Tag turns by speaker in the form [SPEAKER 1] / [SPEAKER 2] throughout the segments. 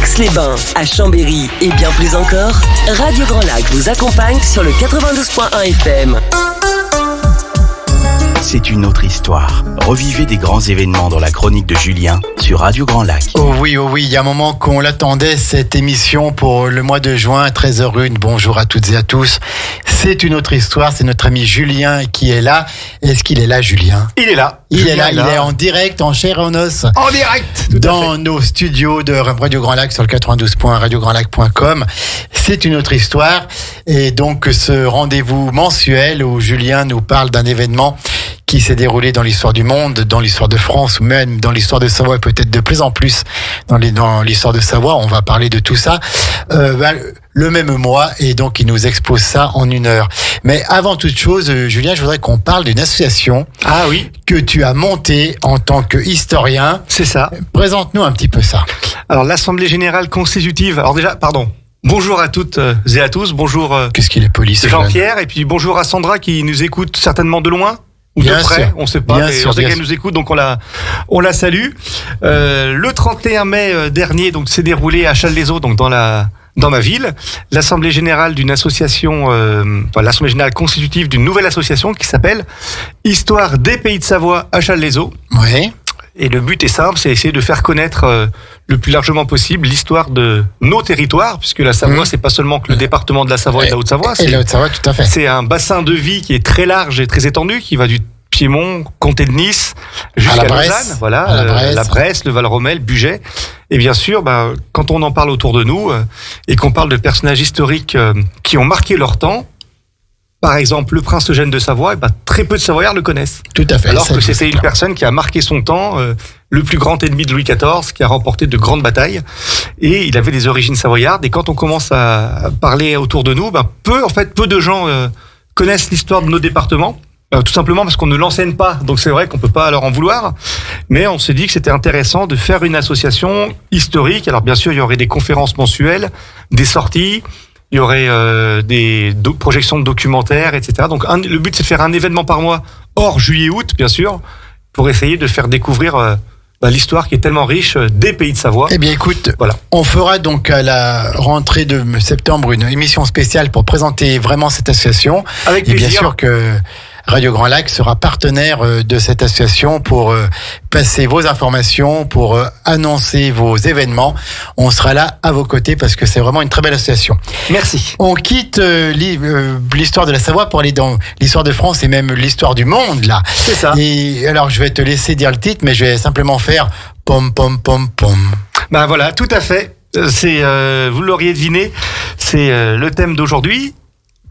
[SPEAKER 1] Aix-les-Bains, à Chambéry et bien plus encore, Radio Grand Lac vous accompagne sur le 92.1 FM.
[SPEAKER 2] C'est une autre histoire. Revivez des grands événements dans la chronique de Julien sur Radio Grand Lac.
[SPEAKER 3] Oh oui, il y a un moment qu'on l'attendait, cette émission pour le mois de juin, 13h01. Bonjour à toutes et à tous. C'est une autre histoire, c'est notre ami Julien qui est là. Est-ce qu'il est là, Julien ?
[SPEAKER 4] Il est là.
[SPEAKER 3] Il est en direct, en chair et en os.
[SPEAKER 4] En direct,
[SPEAKER 3] dans nos studios de Radio Grand Lac sur le 92.radiograndlac.com. C'est une autre histoire. Et donc, ce rendez-vous mensuel où Julien nous parle d'un événement qui s'est déroulé dans l'histoire du monde, dans l'histoire de France ou même dans l'histoire de Savoie, peut-être de plus en plus dans l'histoire de Savoie. On va parler de tout ça le même mois, et donc il nous expose ça en 1 heure. Mais avant toute chose, Julien, je voudrais qu'on parle d'une association que tu as montée en tant que historien.
[SPEAKER 4] C'est ça.
[SPEAKER 3] Présente-nous un petit peu ça.
[SPEAKER 4] Alors, l'Assemblée Générale Constitutive. Alors déjà, bonjour à toutes et à tous. Bonjour
[SPEAKER 3] Qu'est-ce qu'il est poli,
[SPEAKER 4] Jean-Pierre. Et puis bonjour à Sandra qui nous écoute certainement de loin. Ou de près, on ne sait pas, mais on sait qu'elle nous écoute, donc on la salue. Le 31 mai dernier, donc s'est déroulé à Challes-les-Eaux, donc dans ma ville, l'Assemblée Générale d'une association, l'Assemblée Générale Constitutive d'une nouvelle association qui s'appelle Histoire des Pays de Savoie à Challes-les-Eaux.
[SPEAKER 3] Oui.
[SPEAKER 4] Et le but est simple, c'est essayer de faire connaître le plus largement possible l'histoire de nos territoires, puisque la Savoie, c'est pas seulement que le département de la Savoie et de la Haute-Savoie.
[SPEAKER 3] Et la Haute-Savoie, tout à fait.
[SPEAKER 4] C'est un bassin de vie qui est très large et très étendu, qui va du Piémont, Comté de Nice, jusqu'à Lausanne, la Bresse, le Val-Romel, Bugey. Et bien sûr, quand on en parle autour de nous, et qu'on parle de personnages historiques qui ont marqué leur temps, par exemple, le prince Eugène de Savoie, très peu de Savoyards le connaissent.
[SPEAKER 3] Tout à fait.
[SPEAKER 4] Alors que c'était une personne qui a marqué son temps, le plus grand ennemi de Louis XIV, qui a remporté de grandes batailles. Et il avait des origines savoyardes. Et quand on commence à parler autour de nous, peu de gens connaissent l'histoire de nos départements. Tout simplement parce qu'on ne l'enseigne pas. Donc c'est vrai qu'on peut pas leur en vouloir. Mais on s'est dit que c'était intéressant de faire une association historique. Alors bien sûr, il y aurait des conférences mensuelles, des sorties. Il y aurait des projections de documentaires, etc. Donc le but, c'est de faire un événement par mois, hors juillet-août, bien sûr, pour essayer de faire découvrir l'histoire qui est tellement riche des Pays de Savoie.
[SPEAKER 3] Eh bien, écoute, on fera donc à la rentrée de septembre une émission spéciale pour présenter vraiment cette association.
[SPEAKER 4] Avec plaisir.
[SPEAKER 3] Et bien sûr que Radio Grand Lac sera partenaire de cette association pour passer vos informations, pour annoncer vos événements. On sera là à vos côtés parce que c'est vraiment une très belle association.
[SPEAKER 4] Merci.
[SPEAKER 3] On quitte l'histoire de la Savoie pour aller dans l'histoire de France et même l'histoire du monde, là.
[SPEAKER 4] C'est ça.
[SPEAKER 3] Et alors, je vais te laisser dire le titre, mais je vais simplement faire pom pom pom pom.
[SPEAKER 4] Voilà, tout à fait. C'est, vous l'auriez deviné, c'est le thème d'aujourd'hui.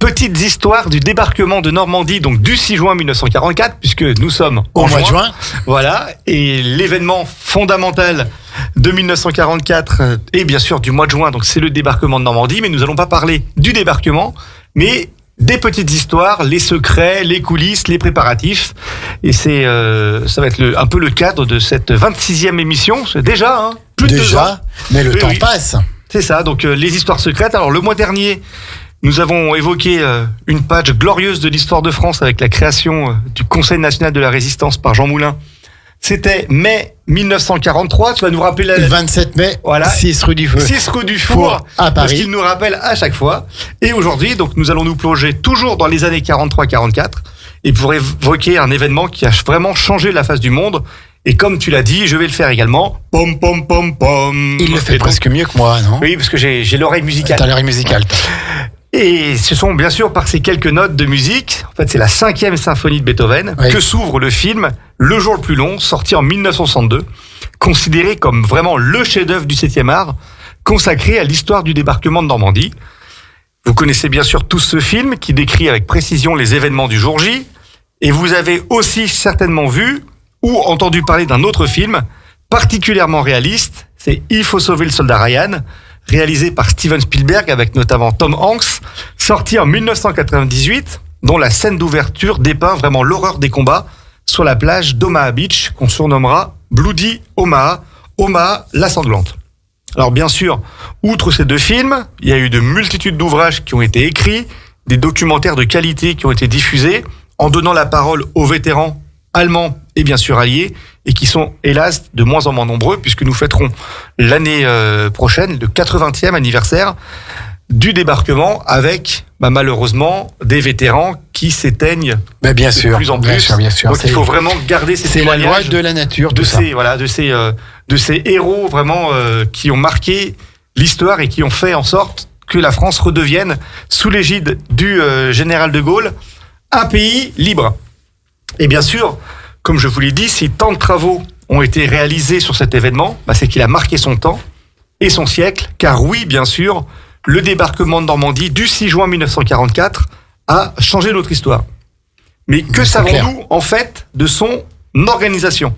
[SPEAKER 4] Petites histoires du débarquement de Normandie, donc du 6 juin 1944, puisque nous sommes
[SPEAKER 3] au mois de juin.
[SPEAKER 4] Voilà, et l'événement fondamental de 1944 et bien sûr du mois de juin, donc c'est le débarquement de Normandie, mais nous n'allons pas parler du débarquement, mais des petites histoires, les secrets, les coulisses, les préparatifs. Et c'est, ça va être un peu le cadre de cette 26e émission. C'est déjà,
[SPEAKER 3] plus de 2 ans. Mais le temps passe.
[SPEAKER 4] C'est ça, donc les histoires secrètes. Alors le mois dernier, nous avons évoqué une page glorieuse de l'histoire de France avec la création du Conseil national de la résistance par Jean Moulin. C'était mai 1943. Tu vas nous rappeler
[SPEAKER 3] le 27 mai, 6 rue du Feu.
[SPEAKER 4] 6 rue du Four,
[SPEAKER 3] à Paris.
[SPEAKER 4] Parce qu'il nous rappelle à chaque fois. Et aujourd'hui, donc, nous allons nous plonger toujours dans les années 43-44 et pour évoquer un événement qui a vraiment changé la face du monde. Et comme tu l'as dit, je vais le faire également. Pom, pom, pom, pom.
[SPEAKER 3] Il le fait presque mieux que moi, non ?
[SPEAKER 4] Oui, parce que j'ai l'oreille musicale.
[SPEAKER 3] T'as l'oreille musicale.
[SPEAKER 4] Et ce sont bien sûr par ces quelques notes de musique, en fait c'est la 5e symphonie de Beethoven, que s'ouvre le film Le jour le plus long, sorti en 1962, considéré comme vraiment le chef-d'œuvre du 7e art, consacré à l'histoire du débarquement de Normandie. Vous connaissez bien sûr tous ce film qui décrit avec précision les événements du jour J, et vous avez aussi certainement vu ou entendu parler d'un autre film particulièrement réaliste, c'est Il faut sauver le soldat Ryan, réalisé par Steven Spielberg avec notamment Tom Hanks, sorti en 1998, dont la scène d'ouverture dépeint vraiment l'horreur des combats sur la plage d'Omaha Beach, qu'on surnommera Bloody Omaha, Omaha la sanglante. Alors bien sûr, outre ces 2 films, il y a eu de multitudes d'ouvrages qui ont été écrits, des documentaires de qualité qui ont été diffusés, en donnant la parole aux vétérans allemands et bien sûr alliés, et qui sont hélas de moins en moins nombreux puisque nous fêterons l'année prochaine le 80e anniversaire du débarquement avec malheureusement des vétérans qui s'éteignent
[SPEAKER 3] bien sûr,
[SPEAKER 4] de plus en plus.
[SPEAKER 3] Bien sûr.
[SPEAKER 4] Donc il faut vraiment garder ces témoignages.
[SPEAKER 3] C'est la loi de la nature,
[SPEAKER 4] de ces héros vraiment qui ont marqué l'histoire et qui ont fait en sorte que la France redevienne sous l'égide du général de Gaulle un pays libre. Et bien sûr, comme je vous l'ai dit, si tant de travaux ont été réalisés sur cet événement, c'est qu'il a marqué son temps et son siècle, car oui, bien sûr, le débarquement de Normandie du 6 juin 1944 a changé notre histoire. Mais que savons-nous en fait de son organisation ?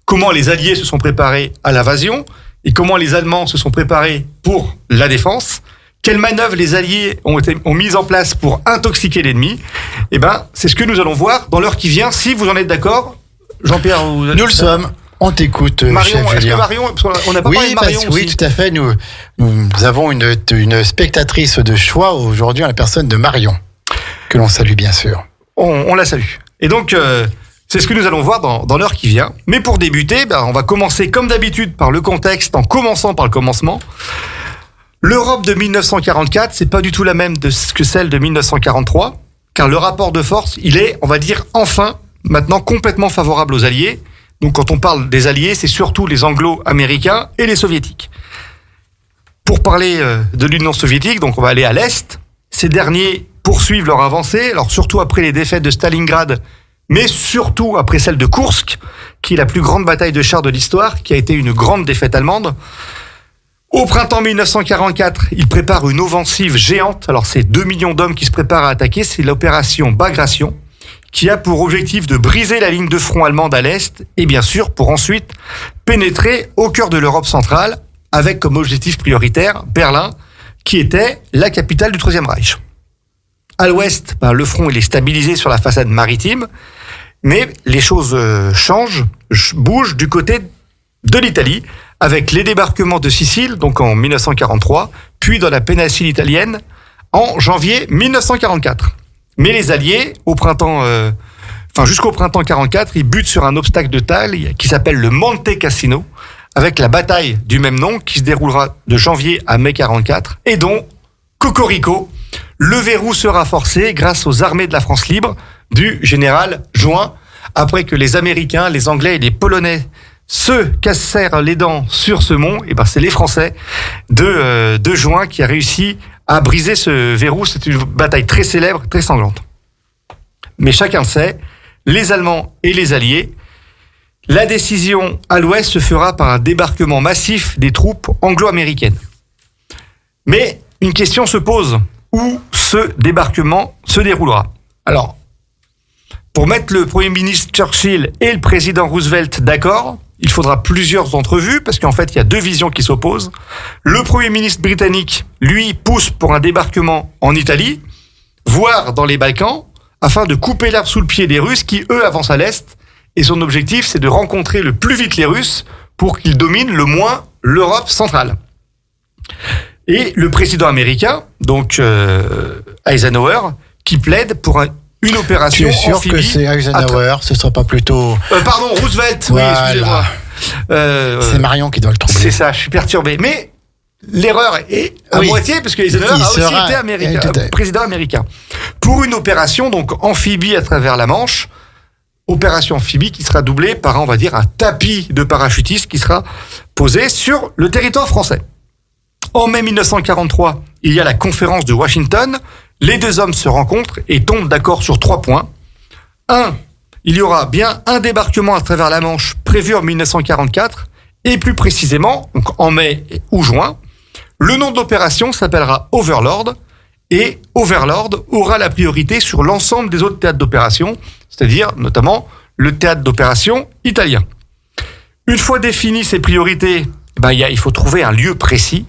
[SPEAKER 4] Comment les Alliés se sont préparés à l'invasion et comment les Allemands se sont préparés pour la défense ? Quelles manœuvres les Alliés ont mises en place pour intoxiquer l'ennemi ? C'est ce que nous allons voir dans l'heure qui vient. Si vous en êtes d'accord, Jean-Pierre,
[SPEAKER 3] nous le sommes. On t'écoute,
[SPEAKER 4] Marion,
[SPEAKER 3] chef Julien.
[SPEAKER 4] Marion, on n'a pas parlé de Marion aussi.
[SPEAKER 3] Oui, tout à fait. Nous avons une spectatrice de choix aujourd'hui en la personne de Marion, que l'on salue bien sûr.
[SPEAKER 4] On la salue. Et donc, c'est ce que nous allons voir dans l'heure qui vient. Mais pour débuter, on va commencer comme d'habitude par le contexte, en commençant par le commencement. L'Europe de 1944, c'est pas du tout la même que celle de 1943, car le rapport de force, il est, on va dire, enfin, maintenant complètement favorable aux Alliés. Donc quand on parle des Alliés, c'est surtout les Anglo-Américains et les Soviétiques. Pour parler de l'Union soviétique, donc on va aller à l'Est. Ces derniers poursuivent leur avancée, alors surtout après les défaites de Stalingrad, mais surtout après celle de Koursk, qui est la plus grande bataille de chars de l'histoire, qui a été une grande défaite allemande. Au printemps 1944, ils préparent une offensive géante. Alors c'est 2 millions d'hommes qui se préparent à attaquer, c'est l'opération Bagration, qui a pour objectif de briser la ligne de front allemande à l'Est et bien sûr pour ensuite pénétrer au cœur de l'Europe centrale avec comme objectif prioritaire Berlin, qui était la capitale du Troisième Reich. À l'Ouest, le front il est stabilisé sur la façade maritime, mais les choses changent, bougent du côté de l'Italie avec les débarquements de Sicile, donc en 1943, puis dans la péninsule italienne en janvier 1944. Mais les Alliés, jusqu'au printemps 44, ils butent sur un obstacle de taille qui s'appelle le Monte Cassino, avec la bataille du même nom qui se déroulera de janvier à mai 44, et dont, cocorico, le verrou sera forcé grâce aux armées de la France libre du général Juin, après que les Américains, les Anglais et les Polonais se cassèrent les dents sur ce mont, et c'est les Français de Juin qui a réussi à briser ce verrou. C'est une bataille très célèbre, très sanglante. Mais chacun sait, les Allemands et les Alliés, la décision à l'Ouest se fera par un débarquement massif des troupes anglo-américaines. Mais une question se pose, où ce débarquement se déroulera ? Alors, pour mettre le Premier ministre Churchill et le président Roosevelt d'accord, il faudra plusieurs entrevues, parce qu'en fait, il y a 2 visions qui s'opposent. Le Premier ministre britannique, lui, pousse pour un débarquement en Italie, voire dans les Balkans, afin de couper l'herbe sous le pied des Russes qui, eux, avancent à l'Est. Et son objectif, c'est de rencontrer le plus vite les Russes pour qu'ils dominent le moins l'Europe centrale. Et le président américain, donc Eisenhower, qui plaide pour une opération amphibie.
[SPEAKER 3] Tu es sûr que c'est Eisenhower, ce ne sera pas plutôt...
[SPEAKER 4] pardon, Roosevelt,
[SPEAKER 3] voilà.
[SPEAKER 4] Oui, excusez-moi.
[SPEAKER 3] C'est Marion qui doit le troubler.
[SPEAKER 4] C'est ça, je suis perturbé. Mais l'erreur est à moitié, parce que Eisenhower a aussi été président américain. Pour une opération donc amphibie à travers la Manche, opération amphibie qui sera doublée par, on va dire, un tapis de parachutistes qui sera posé sur le territoire français. En mai 1943, il y a la conférence de Washington. Les 2 hommes se rencontrent et tombent d'accord sur 3 points. 1. Il y aura bien un débarquement à travers la Manche prévu en 1944, et plus précisément, donc en mai ou juin. Le nom de l'opération s'appellera Overlord, et Overlord aura la priorité sur l'ensemble des autres théâtres d'opération, c'est-à-dire notamment le théâtre d'opération italien. Une fois définies ces priorités, il faut trouver un lieu précis.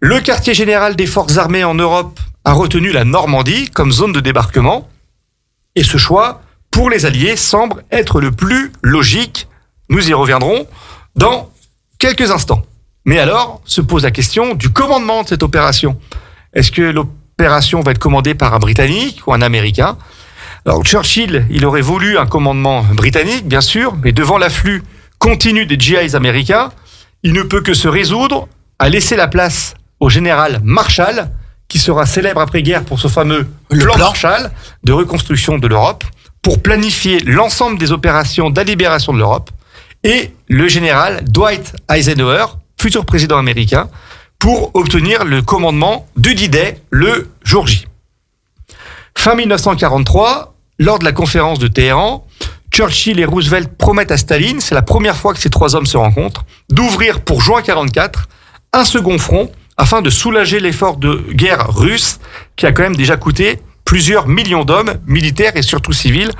[SPEAKER 4] Le quartier général des forces armées en Europe a retenu la Normandie comme zone de débarquement. Et ce choix, pour les Alliés, semble être le plus logique. Nous y reviendrons dans quelques instants. Mais alors, se pose la question du commandement de cette opération. Est-ce que l'opération va être commandée par un Britannique ou un Américain ? Alors Churchill, il aurait voulu un commandement britannique, bien sûr, mais devant l'afflux continu des GIs américains, il ne peut que se résoudre à laisser la place au général Marshall, qui sera célèbre après-guerre pour ce fameux plan Marshall de reconstruction de l'Europe, pour planifier l'ensemble des opérations de la libération de l'Europe, et le général Dwight Eisenhower, futur président américain, pour obtenir le commandement du D-Day le jour J. Fin 1943, lors de la conférence de Téhéran, Churchill et Roosevelt promettent à Staline, c'est la première fois que ces trois hommes se rencontrent, d'ouvrir pour juin 1944 un second front afin de soulager l'effort de guerre russe qui a quand même déjà coûté plusieurs millions d'hommes, militaires et surtout civils.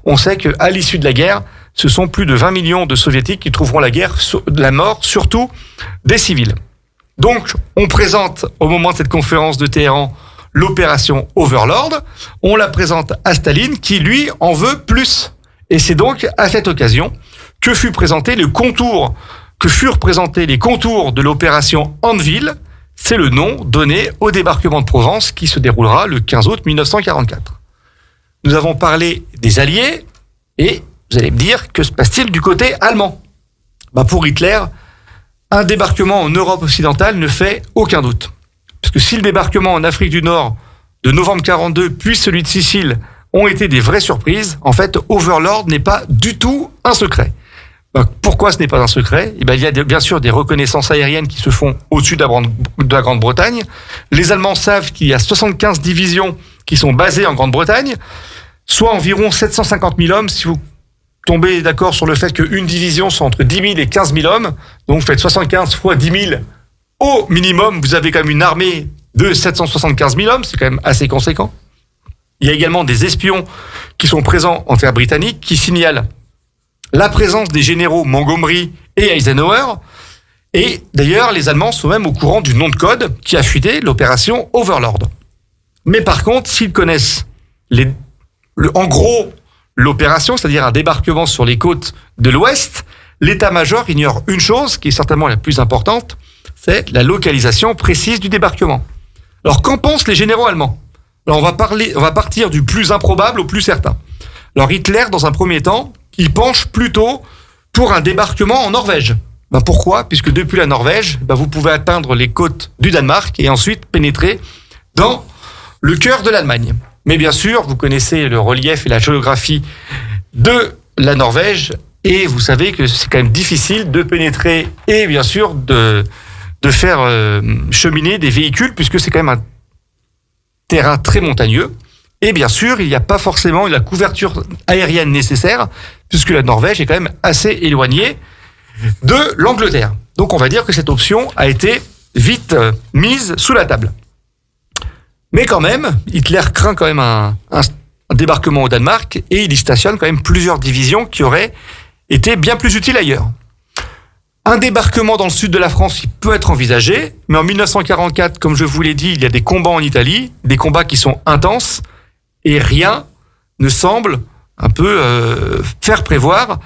[SPEAKER 4] On sait qu'à l'issue de la guerre, ce sont plus de 20 millions de Soviétiques qui trouveront la mort, surtout des civils. Donc, on présente au moment de cette conférence de Téhéran l'opération Overlord. On la présente à Staline qui, lui, en veut plus. Et c'est donc à cette occasion que furent présentés les contours de l'opération Anvil. C'est le nom donné au débarquement de Provence qui se déroulera le 15 août 1944. Nous avons parlé des Alliés et vous allez me dire, que se passe-t-il du côté allemand ? Pour Hitler, un débarquement en Europe occidentale ne fait aucun doute. Parce que si le débarquement en Afrique du Nord de novembre 1942 puis celui de Sicile ont été des vraies surprises, en fait, Overlord n'est pas du tout un secret. Pourquoi ce n'est pas un secret ? Il y a bien sûr des reconnaissances aériennes qui se font au-dessus de la Grande-Bretagne. Les Allemands savent qu'il y a 75 divisions qui sont basées en Grande-Bretagne, soit environ 750 000 hommes, si vous tombez d'accord sur le fait qu'une division sont entre 10 000 et 15 000 hommes, donc vous faites 75 fois 10 000, au minimum, vous avez quand même une armée de 775 000 hommes, c'est quand même assez conséquent. Il y a également des espions qui sont présents en terre britannique, qui signalent la présence des généraux Montgomery et Eisenhower, et d'ailleurs, les Allemands sont même au courant du nom de code qui a fuité l'opération Overlord. Mais par contre, s'ils connaissent en gros l'opération, c'est-à-dire un débarquement sur les côtes de l'Ouest, l'état-major ignore une chose qui est certainement la plus importante, c'est la localisation précise du débarquement. Alors, qu'en pensent les généraux allemands ? Alors, on va partir du plus improbable au plus certain. Alors, Hitler, dans un premier temps, il penche plutôt pour un débarquement en Norvège. Pourquoi ? Puisque depuis la Norvège, vous pouvez atteindre les côtes du Danemark et ensuite pénétrer dans le cœur de l'Allemagne. Mais bien sûr, vous connaissez le relief et la géographie de la Norvège et vous savez que c'est quand même difficile de pénétrer et bien sûr de faire cheminer des véhicules puisque c'est quand même un terrain très montagneux. Et bien sûr, il n'y a pas forcément la couverture aérienne nécessaire puisque la Norvège est quand même assez éloignée de l'Angleterre. Donc on va dire que cette option a été vite mise sous la table. Mais quand même, Hitler craint quand même un débarquement au Danemark et il y stationne quand même plusieurs divisions qui auraient été bien plus utiles ailleurs. Un débarquement dans le sud de la France, il peut être envisagé, mais en 1944, comme je vous l'ai dit, il y a des combats en Italie, des combats qui sont intenses et rien ne semble faire prévoir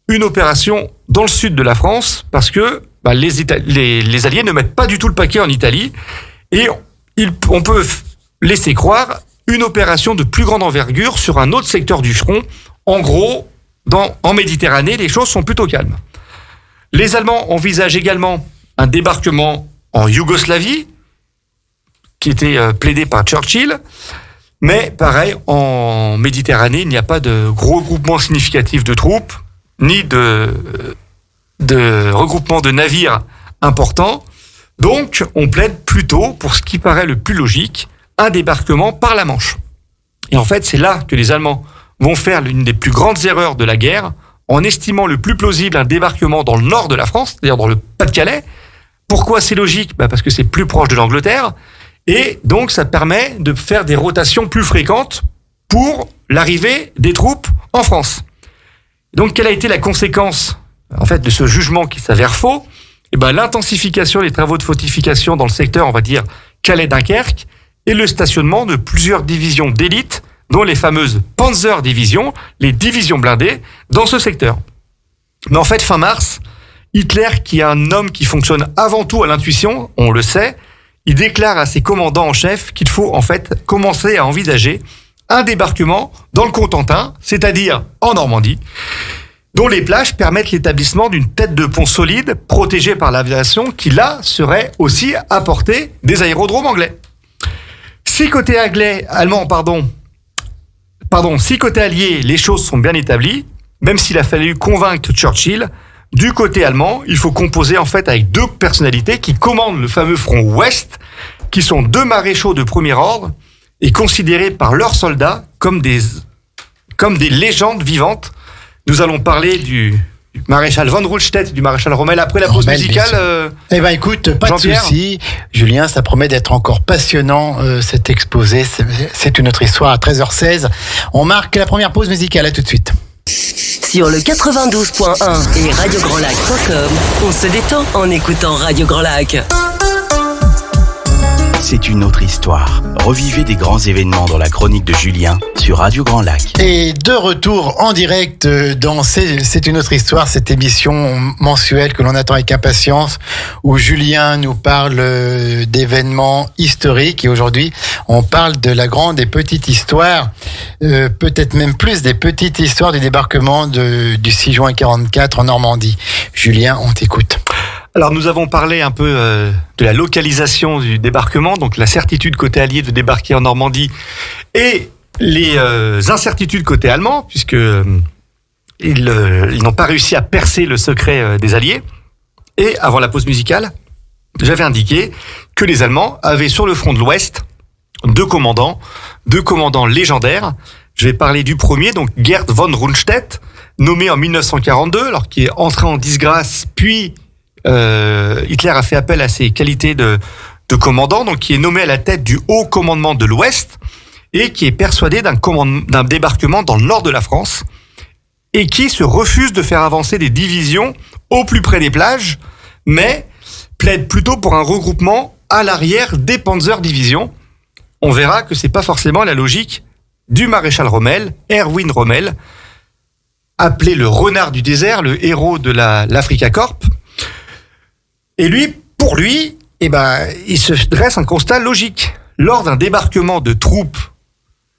[SPEAKER 4] une opération dans le sud de la France parce que les Alliés ne mettent pas du tout le paquet en Italie et on peut laisser croire une opération de plus grande envergure sur un autre secteur du front. En gros, en Méditerranée, les choses sont plutôt calmes. Les Allemands envisagent également un débarquement en Yougoslavie, qui était plaidé par Churchill. Mais pareil, en Méditerranée, il n'y a pas de gros groupement significatif de troupes, ni de regroupement de navires importants. Donc, on plaide plutôt, pour ce qui paraît le plus logique, un débarquement par la Manche. Et en fait, c'est là que les Allemands vont faire l'une des plus grandes erreurs de la guerre, en estimant le plus plausible un débarquement dans le nord de la France, c'est-à-dire dans le Pas-de-Calais. Pourquoi c'est logique ? Parce que c'est plus proche de l'Angleterre, et donc ça permet de faire des rotations plus fréquentes pour l'arrivée des troupes en France. Donc, quelle a été la conséquence, en fait, de ce jugement qui s'avère faux ? L'intensification des travaux de fortification dans le secteur, on va dire, Calais-Dunkerque, et le stationnement de plusieurs divisions d'élite, dont les fameuses Panzer Divisions, les divisions blindées, dans ce secteur. Mais en fait, fin mars, Hitler, qui est un homme qui fonctionne avant tout à l'intuition, on le sait, il déclare à ses commandants en chef qu'il faut en fait commencer à envisager un débarquement dans le Cotentin, c'est-à-dire en Normandie, dont les plages permettent l'établissement d'une tête de pont solide protégée par l'aviation qui, là, serait aussi à portée des aérodromes anglais. Si côté allié, les choses sont bien établies, même s'il a fallu convaincre Churchill, du côté allemand, il faut composer en fait avec deux personnalités qui commandent le fameux front ouest, qui sont deux maréchaux de premier ordre et considérés par leurs soldats comme des légendes vivantes. Nous allons parler du maréchal von Rundstedt et du maréchal Rommel après la pause musicale.
[SPEAKER 3] Eh ben écoute, pas de souci, Julien, ça promet d'être encore passionnant cet exposé. C'est une autre histoire à 13h16. On marque la première pause musicale, à tout de suite.
[SPEAKER 1] Sur le 92.1 et radiograndlac.com, on se détend en écoutant Radio Grand Lac.
[SPEAKER 2] C'est une autre histoire. Revivez des grands événements dans la chronique de Julien sur Radio Grand Lac.
[SPEAKER 3] Et de retour en direct dans C'est une autre histoire, cette émission mensuelle que l'on attend avec impatience, où Julien nous parle d'événements historiques. Et aujourd'hui, on parle de la grande et petite histoire, peut-être même plus des petites histoires du débarquement du 6 juin 44 en Normandie. Julien, on t'écoute.
[SPEAKER 4] Alors nous avons parlé un peu de la localisation du débarquement, donc la certitude côté allié de débarquer en Normandie et les incertitudes côté allemand, puisque ils n'ont pas réussi à percer le secret des Alliés. Et avant la pause musicale, j'avais indiqué que les Allemands avaient sur le front de l'Ouest deux commandants légendaires. Je vais parler du premier, donc Gerd von Rundstedt, nommé en 1942, alors qui est entré en disgrâce, puis Hitler a fait appel à ses qualités de commandant, donc qui est nommé à la tête du haut commandement de l'Ouest et qui est persuadé d'un débarquement dans le nord de la France et qui se refuse de faire avancer des divisions au plus près des plages, mais plaide plutôt pour un regroupement à l'arrière des Panzer-Divisions. On verra que c'est pas forcément la logique du maréchal Rommel, Erwin Rommel, appelé le renard du désert, le héros de l'Afrika Korps. Et pour lui, il se dresse un constat logique. Lors d'un débarquement de troupes,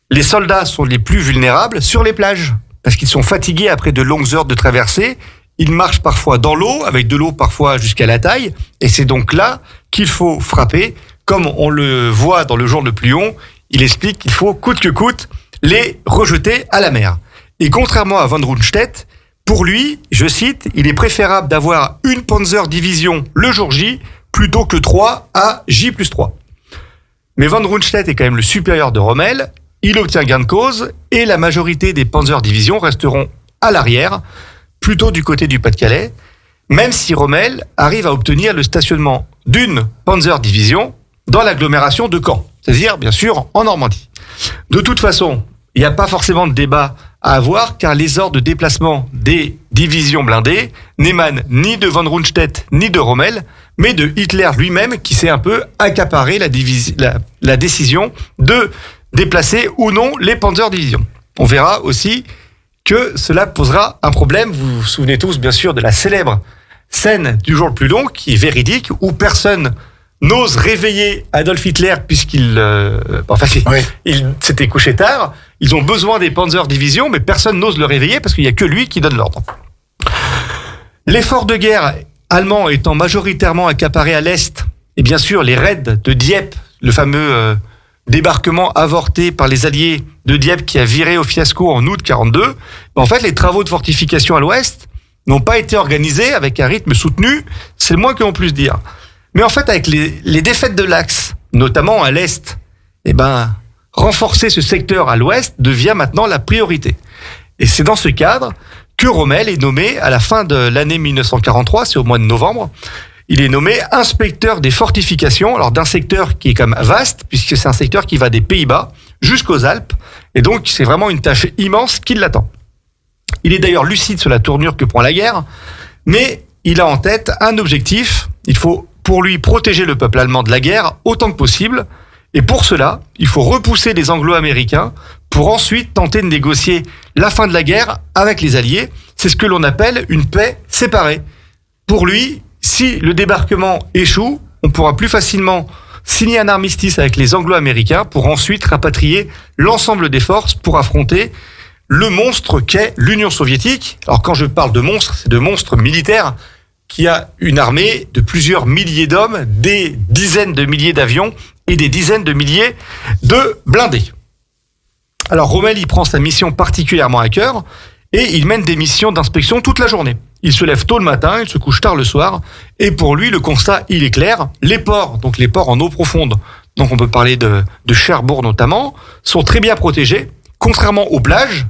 [SPEAKER 4] les soldats sont les plus vulnérables sur les plages, parce qu'ils sont fatigués après de longues heures de traversée. Ils marchent parfois dans l'eau, avec de l'eau parfois jusqu'à la taille, et c'est donc là qu'il faut frapper. Comme on le voit dans Le Jour le plus long, il explique qu'il faut coûte que coûte les rejeter à la mer. Et contrairement à von Rundstedt, pour lui, je cite, il est préférable d'avoir une Panzer division le jour J plutôt que 3 à J+3. Mais von Rundstedt est quand même le supérieur de Rommel, il obtient gain de cause et la majorité des Panzer divisions resteront à l'arrière, plutôt du côté du Pas-de-Calais, même si Rommel arrive à obtenir le stationnement d'une Panzer division dans l'agglomération de Caen, c'est-à-dire bien sûr en Normandie. De toute façon, il n'y a pas forcément de débat à avoir, car les ordres de déplacement des divisions blindées n'émanent ni de von Rundstedt ni de Rommel, mais de Hitler lui-même qui s'est un peu accaparé la décision de déplacer ou non les Panzer-Divisions. On verra aussi que cela posera un problème. Vous vous souvenez tous bien sûr de la célèbre scène du Jour le plus long, qui est véridique, où personne n'ose réveiller Adolf Hitler puisqu'il il s'était couché tard. Ils ont besoin des Panzer-Divisions, mais personne n'ose le réveiller parce qu'il n'y a que lui qui donne l'ordre. L'effort de guerre allemand étant majoritairement accaparé à l'Est, et bien sûr les raids de Dieppe, le fameux débarquement avorté par les Alliés de Dieppe qui a viré au fiasco en août 42, en fait les travaux de fortification à l'Ouest n'ont pas été organisés avec un rythme soutenu, c'est le moins que l'on puisse dire. Mais en fait, avec les défaites de l'Axe, notamment à l'Est, renforcer ce secteur à l'Ouest devient maintenant la priorité. Et c'est dans ce cadre que Rommel est nommé à la fin de l'année 1943, c'est au mois de novembre, il est nommé inspecteur des fortifications, alors d'un secteur qui est quand même vaste, puisque c'est un secteur qui va des Pays-Bas jusqu'aux Alpes, et donc c'est vraiment une tâche immense qui l'attend. Il est d'ailleurs lucide sur la tournure que prend la guerre, mais il a en tête un objectif, il faut pour lui protéger le peuple allemand de la guerre autant que possible, et pour cela, il faut repousser les Anglo-Américains pour ensuite tenter de négocier la fin de la guerre avec les Alliés. C'est ce que l'on appelle une paix séparée. Pour lui, si le débarquement échoue, on pourra plus facilement signer un armistice avec les Anglo-Américains pour ensuite rapatrier l'ensemble des forces pour affronter le monstre qu'est l'Union soviétique. Alors quand je parle de monstre, c'est de monstre militaire qui a une armée de plusieurs milliers d'hommes, des dizaines de milliers d'avions et des dizaines de milliers de blindés. Alors Rommel, il prend sa mission particulièrement à cœur et il mène des missions d'inspection toute la journée. Il se lève tôt le matin, il se couche tard le soir et pour lui, le constat, il est clair. Les ports, donc les ports en eau profonde, donc on peut parler de Cherbourg notamment, sont très bien protégés, contrairement aux plages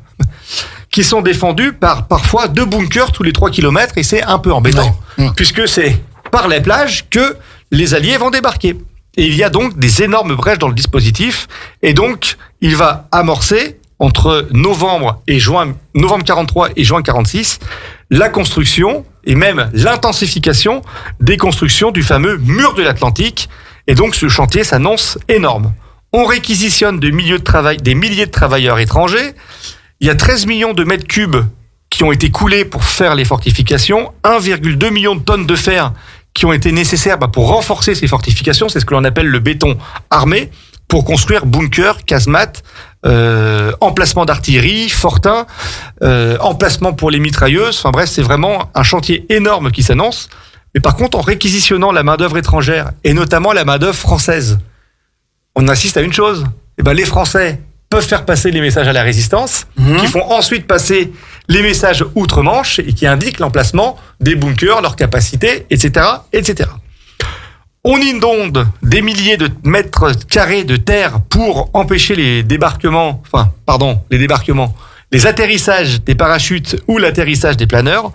[SPEAKER 4] qui sont défendues par parfois 2 bunkers tous les 3 km et c'est un peu embêtant puisque c'est par les plages que les Alliés vont débarquer. Et il y a donc des énormes brèches dans le dispositif. Et donc, il va amorcer, entre novembre 43 et juin 46, la construction et même l'intensification des constructions du fameux mur de l'Atlantique. Et donc, ce chantier s'annonce énorme. On réquisitionne des milliers de travailleurs étrangers. Il y a 13 millions de mètres cubes qui ont été coulés pour faire les fortifications, 1,2 million de tonnes de fer qui ont été nécessaires pour renforcer ces fortifications, c'est ce que l'on appelle le béton armé, pour construire bunkers, casemates, emplacements d'artillerie, fortins, emplacements pour les mitrailleuses. Enfin bref, c'est vraiment un chantier énorme qui s'annonce. Mais par contre, en réquisitionnant la main-d'œuvre étrangère, et notamment la main-d'œuvre française, on assiste à une chose. Les Français peuvent faire passer les messages à la résistance, qui font ensuite passer les messages outre-Manche et qui indiquent l'emplacement des bunkers, leur capacité, etc., etc. On inonde des milliers de mètres carrés de terre pour empêcher les atterrissages des parachutes ou l'atterrissage des planeurs.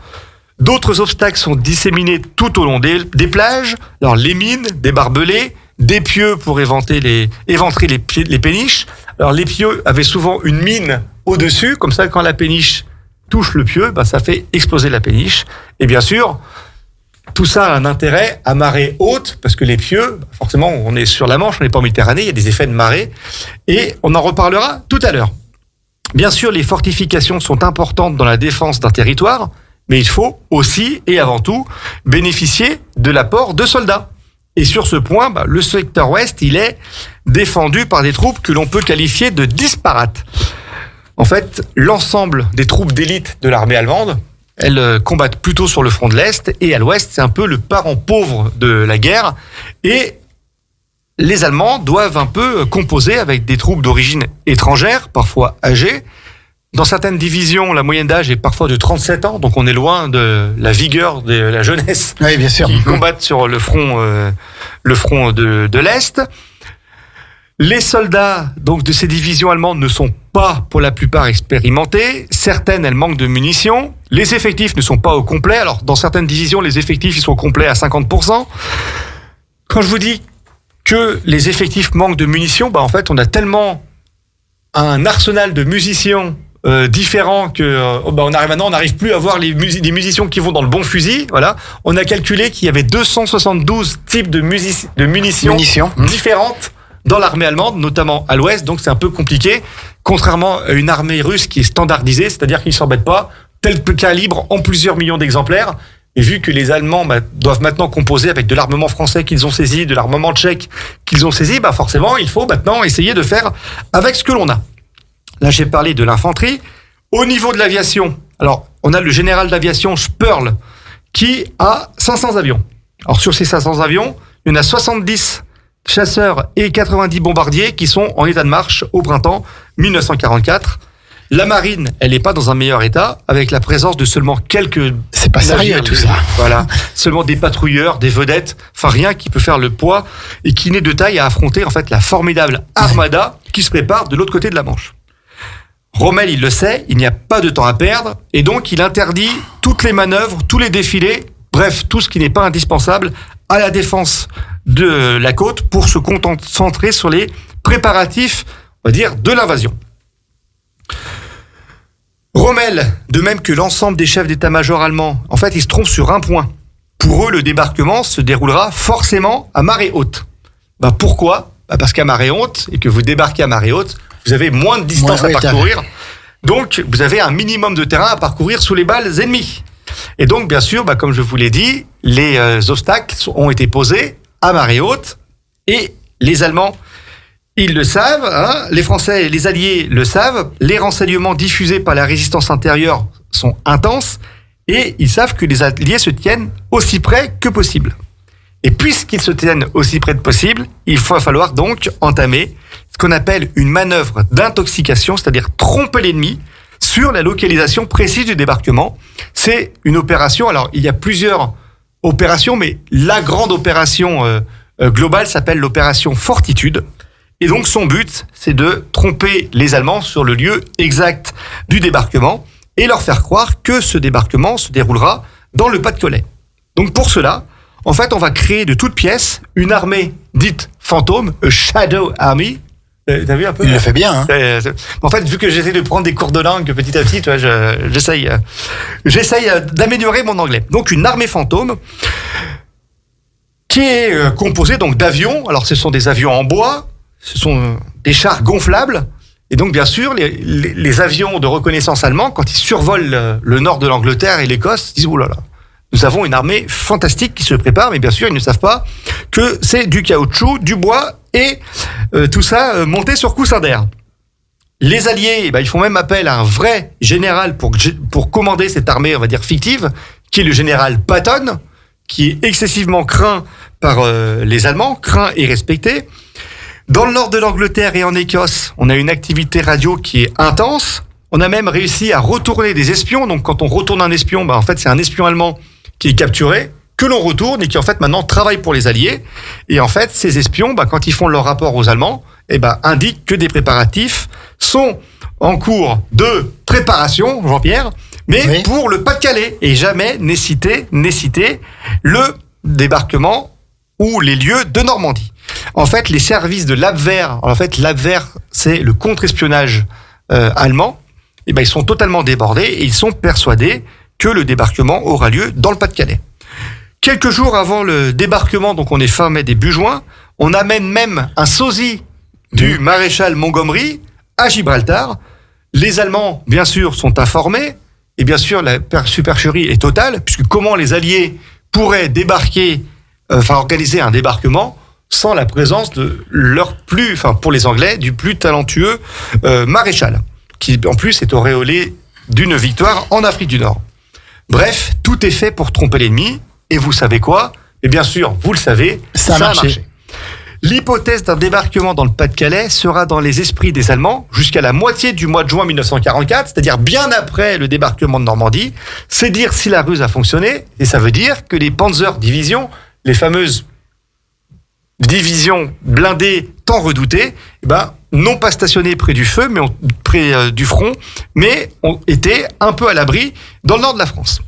[SPEAKER 4] D'autres obstacles sont disséminés tout au long des plages. Alors, les mines, des barbelés, des pieux pour éventrer les péniches. Alors, les pieux avaient souvent une mine au-dessus, comme ça, quand la péniche touche le pieu, ça fait exploser la péniche. Et bien sûr, tout ça a un intérêt à marée haute, parce que les pieux, forcément, on est sur la Manche, on n'est pas en Méditerranée, il y a des effets de marée, et on en reparlera tout à l'heure. Bien sûr, les fortifications sont importantes dans la défense d'un territoire, mais il faut aussi, et avant tout, bénéficier de l'apport de soldats. Et sur ce point, le secteur ouest, il est défendu par des troupes que l'on peut qualifier de disparates. En fait, l'ensemble des troupes d'élite de l'armée allemande, elles combattent plutôt sur le front de l'Est, et à l'Ouest, c'est un peu le parent pauvre de la guerre. Et les Allemands doivent un peu composer avec des troupes d'origine étrangère, parfois âgées. Dans certaines divisions, la moyenne d'âge est parfois de 37 ans, donc on est loin de la vigueur de la jeunesse,
[SPEAKER 3] oui, bien sûr,
[SPEAKER 4] qui combattent sur le front de l'Est. Les soldats donc de ces divisions allemandes ne sont pas pour la plupart expérimentés. Certaines, elles manquent de munitions. Les effectifs ne sont pas au complet. Alors, dans certaines divisions, les effectifs ils sont complets à 50%. Quand je vous dis que les effectifs manquent de munitions, en fait, on a tellement un arsenal de musiciens différents que on n'arrive plus à voir les munitions qui vont dans le bon fusil. Voilà. On a calculé qu'il y avait 272 types de munitions différentes dans l'armée allemande, notamment à l'ouest, donc c'est un peu compliqué, contrairement à une armée russe qui est standardisée, c'est-à-dire qu'ils ne s'embêtent pas, tel calibre en plusieurs millions d'exemplaires, et vu que les Allemands doivent maintenant composer avec de l'armement français qu'ils ont saisi, de l'armement tchèque qu'ils ont saisi, forcément, il faut maintenant essayer de faire avec ce que l'on a. Là, j'ai parlé de l'infanterie. Au niveau de l'aviation, alors, on a le général d'aviation Sperl, qui a 500 avions. Alors, sur ces 500 avions, il y en a 70 chasseurs et 90 bombardiers qui sont en état de marche au printemps 1944. La marine, elle n'est pas dans un meilleur état, avec la présence de seulement quelques...
[SPEAKER 3] C'est pas sérieux tout ça.
[SPEAKER 4] Voilà, seulement des patrouilleurs, des vedettes, rien qui peut faire le poids et qui n'est de taille à affronter en fait la formidable armada qui se prépare de l'autre côté de la Manche. Rommel, il le sait, il n'y a pas de temps à perdre et donc il interdit toutes les manœuvres, tous les défilés, bref, tout ce qui n'est pas indispensable à la défense de la côte pour se concentrer sur les préparatifs, on va dire, de l'invasion. Rommel, de même que l'ensemble des chefs d'état-major allemands, en fait, ils se trompent sur un point. Pour eux, le débarquement se déroulera forcément à marée haute. Pourquoi ? Parce qu'à marée haute, et que vous débarquez à marée haute, vous avez moins de distance à parcourir. Donc, vous avez un minimum de terrain à parcourir sous les balles ennemies. Et donc, bien sûr, comme je vous l'ai dit, les obstacles ont été posés à marée haute et les Allemands, ils le savent, hein, les Français et les Alliés le savent, les renseignements diffusés par la résistance intérieure sont intenses, et ils savent que les Alliés se tiennent aussi près que possible. Et puisqu'ils se tiennent aussi près que possible, il va falloir donc entamer ce qu'on appelle une manœuvre d'intoxication, c'est-à-dire tromper l'ennemi sur la localisation précise du débarquement. C'est une opération, alors il y a plusieurs opérations, mais la grande opération globale s'appelle l'opération Fortitude. Et donc son but, c'est de tromper les Allemands sur le lieu exact du débarquement et leur faire croire que ce débarquement se déroulera dans le Pas-de-Calais. Donc pour cela, en fait, on va créer de toutes pièces une armée dite fantôme, a Shadow Army. T'as vu un peu?
[SPEAKER 3] Il le fait bien. Hein.
[SPEAKER 4] En fait, vu que j'essaie de prendre des cours de langue petit à petit, tu vois, j'essaye d'améliorer mon anglais. Donc une armée fantôme qui est composée donc d'avions. Alors ce sont des avions en bois, ce sont des chars gonflables. Et donc bien sûr, les avions de reconnaissance allemands, quand ils survolent le nord de l'Angleterre et l'Écosse, ils disent oh là là. Nous avons une armée fantastique qui se prépare, mais bien sûr, ils ne savent pas que c'est du caoutchouc, du bois et tout ça monté sur coussin d'air. Les Alliés, ils font même appel à un vrai général pour commander cette armée, on va dire fictive, qui est le général Patton, qui est excessivement craint par les Allemands, craint et respecté. Dans le nord de l'Angleterre et en Écosse, on a une activité radio qui est intense. On a même réussi à retourner des espions. Donc, quand on retourne un espion, en fait, c'est un espion allemand qui est capturé, que l'on retourne et qui, en fait, maintenant travaille pour les Alliés. Et en fait, ces espions, quand ils font leur rapport aux Allemands, indiquent que des préparatifs sont en cours de préparation, Jean-Pierre, mais oui, pour le Pas-de-Calais. Et jamais n'est cité le débarquement ou les lieux de Normandie. En fait, les services de l'Abwehr, l'Abwehr, c'est le contre-espionnage allemand, ils sont totalement débordés et ils sont persuadés que le débarquement aura lieu dans le Pas-de-Calais. Quelques jours avant le débarquement, donc on est fin mai, début juin, on amène même un sosie du maréchal Montgomery à Gibraltar. Les Allemands, bien sûr, sont informés et bien sûr, la supercherie est totale, puisque comment les Alliés pourraient organiser un débarquement sans la présence de pour les Anglais, du plus talentueux maréchal, qui en plus est auréolé d'une victoire en Afrique du Nord. Bref, tout est fait pour tromper l'ennemi, et vous savez quoi? Et bien sûr, vous le savez, ça a marché. L'hypothèse d'un débarquement dans le Pas-de-Calais sera dans les esprits des Allemands jusqu'à la moitié du mois de juin 1944, c'est-à-dire bien après le débarquement de Normandie. C'est dire si la ruse a fonctionné, et ça veut dire que les Panzer Divisions, les fameuses divisions blindées tant redoutées, n'ont pas stationné près du feu, mais près du front, mais ont été un peu à l'abri dans le nord de la France.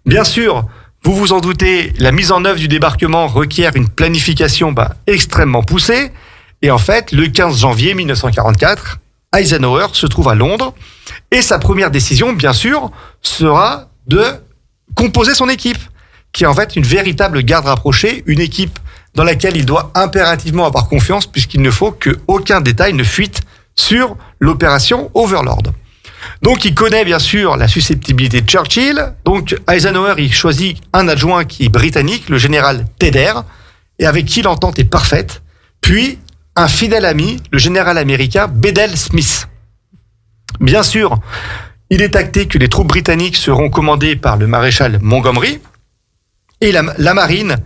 [SPEAKER 4] Bien sûr, vous vous en doutez, la mise en œuvre du débarquement requiert une planification extrêmement poussée. Et en fait, le 15 janvier 1944, Eisenhower se trouve à Londres. Et sa première décision, bien sûr, sera de composer son équipe, qui est en fait une véritable garde rapprochée, une équipe dans laquelle il doit impérativement avoir confiance, puisqu'il ne faut qu'aucun détail ne fuite sur l'opération Overlord. Donc il connaît bien sûr la susceptibilité de Churchill. Donc Eisenhower, il choisit un adjoint qui est britannique, le général Tedder, et avec qui l'entente est parfaite. Puis un fidèle ami, le général américain Bedell Smith. Bien sûr, il est acté que les troupes britanniques seront commandées par le maréchal Montgomery et la marine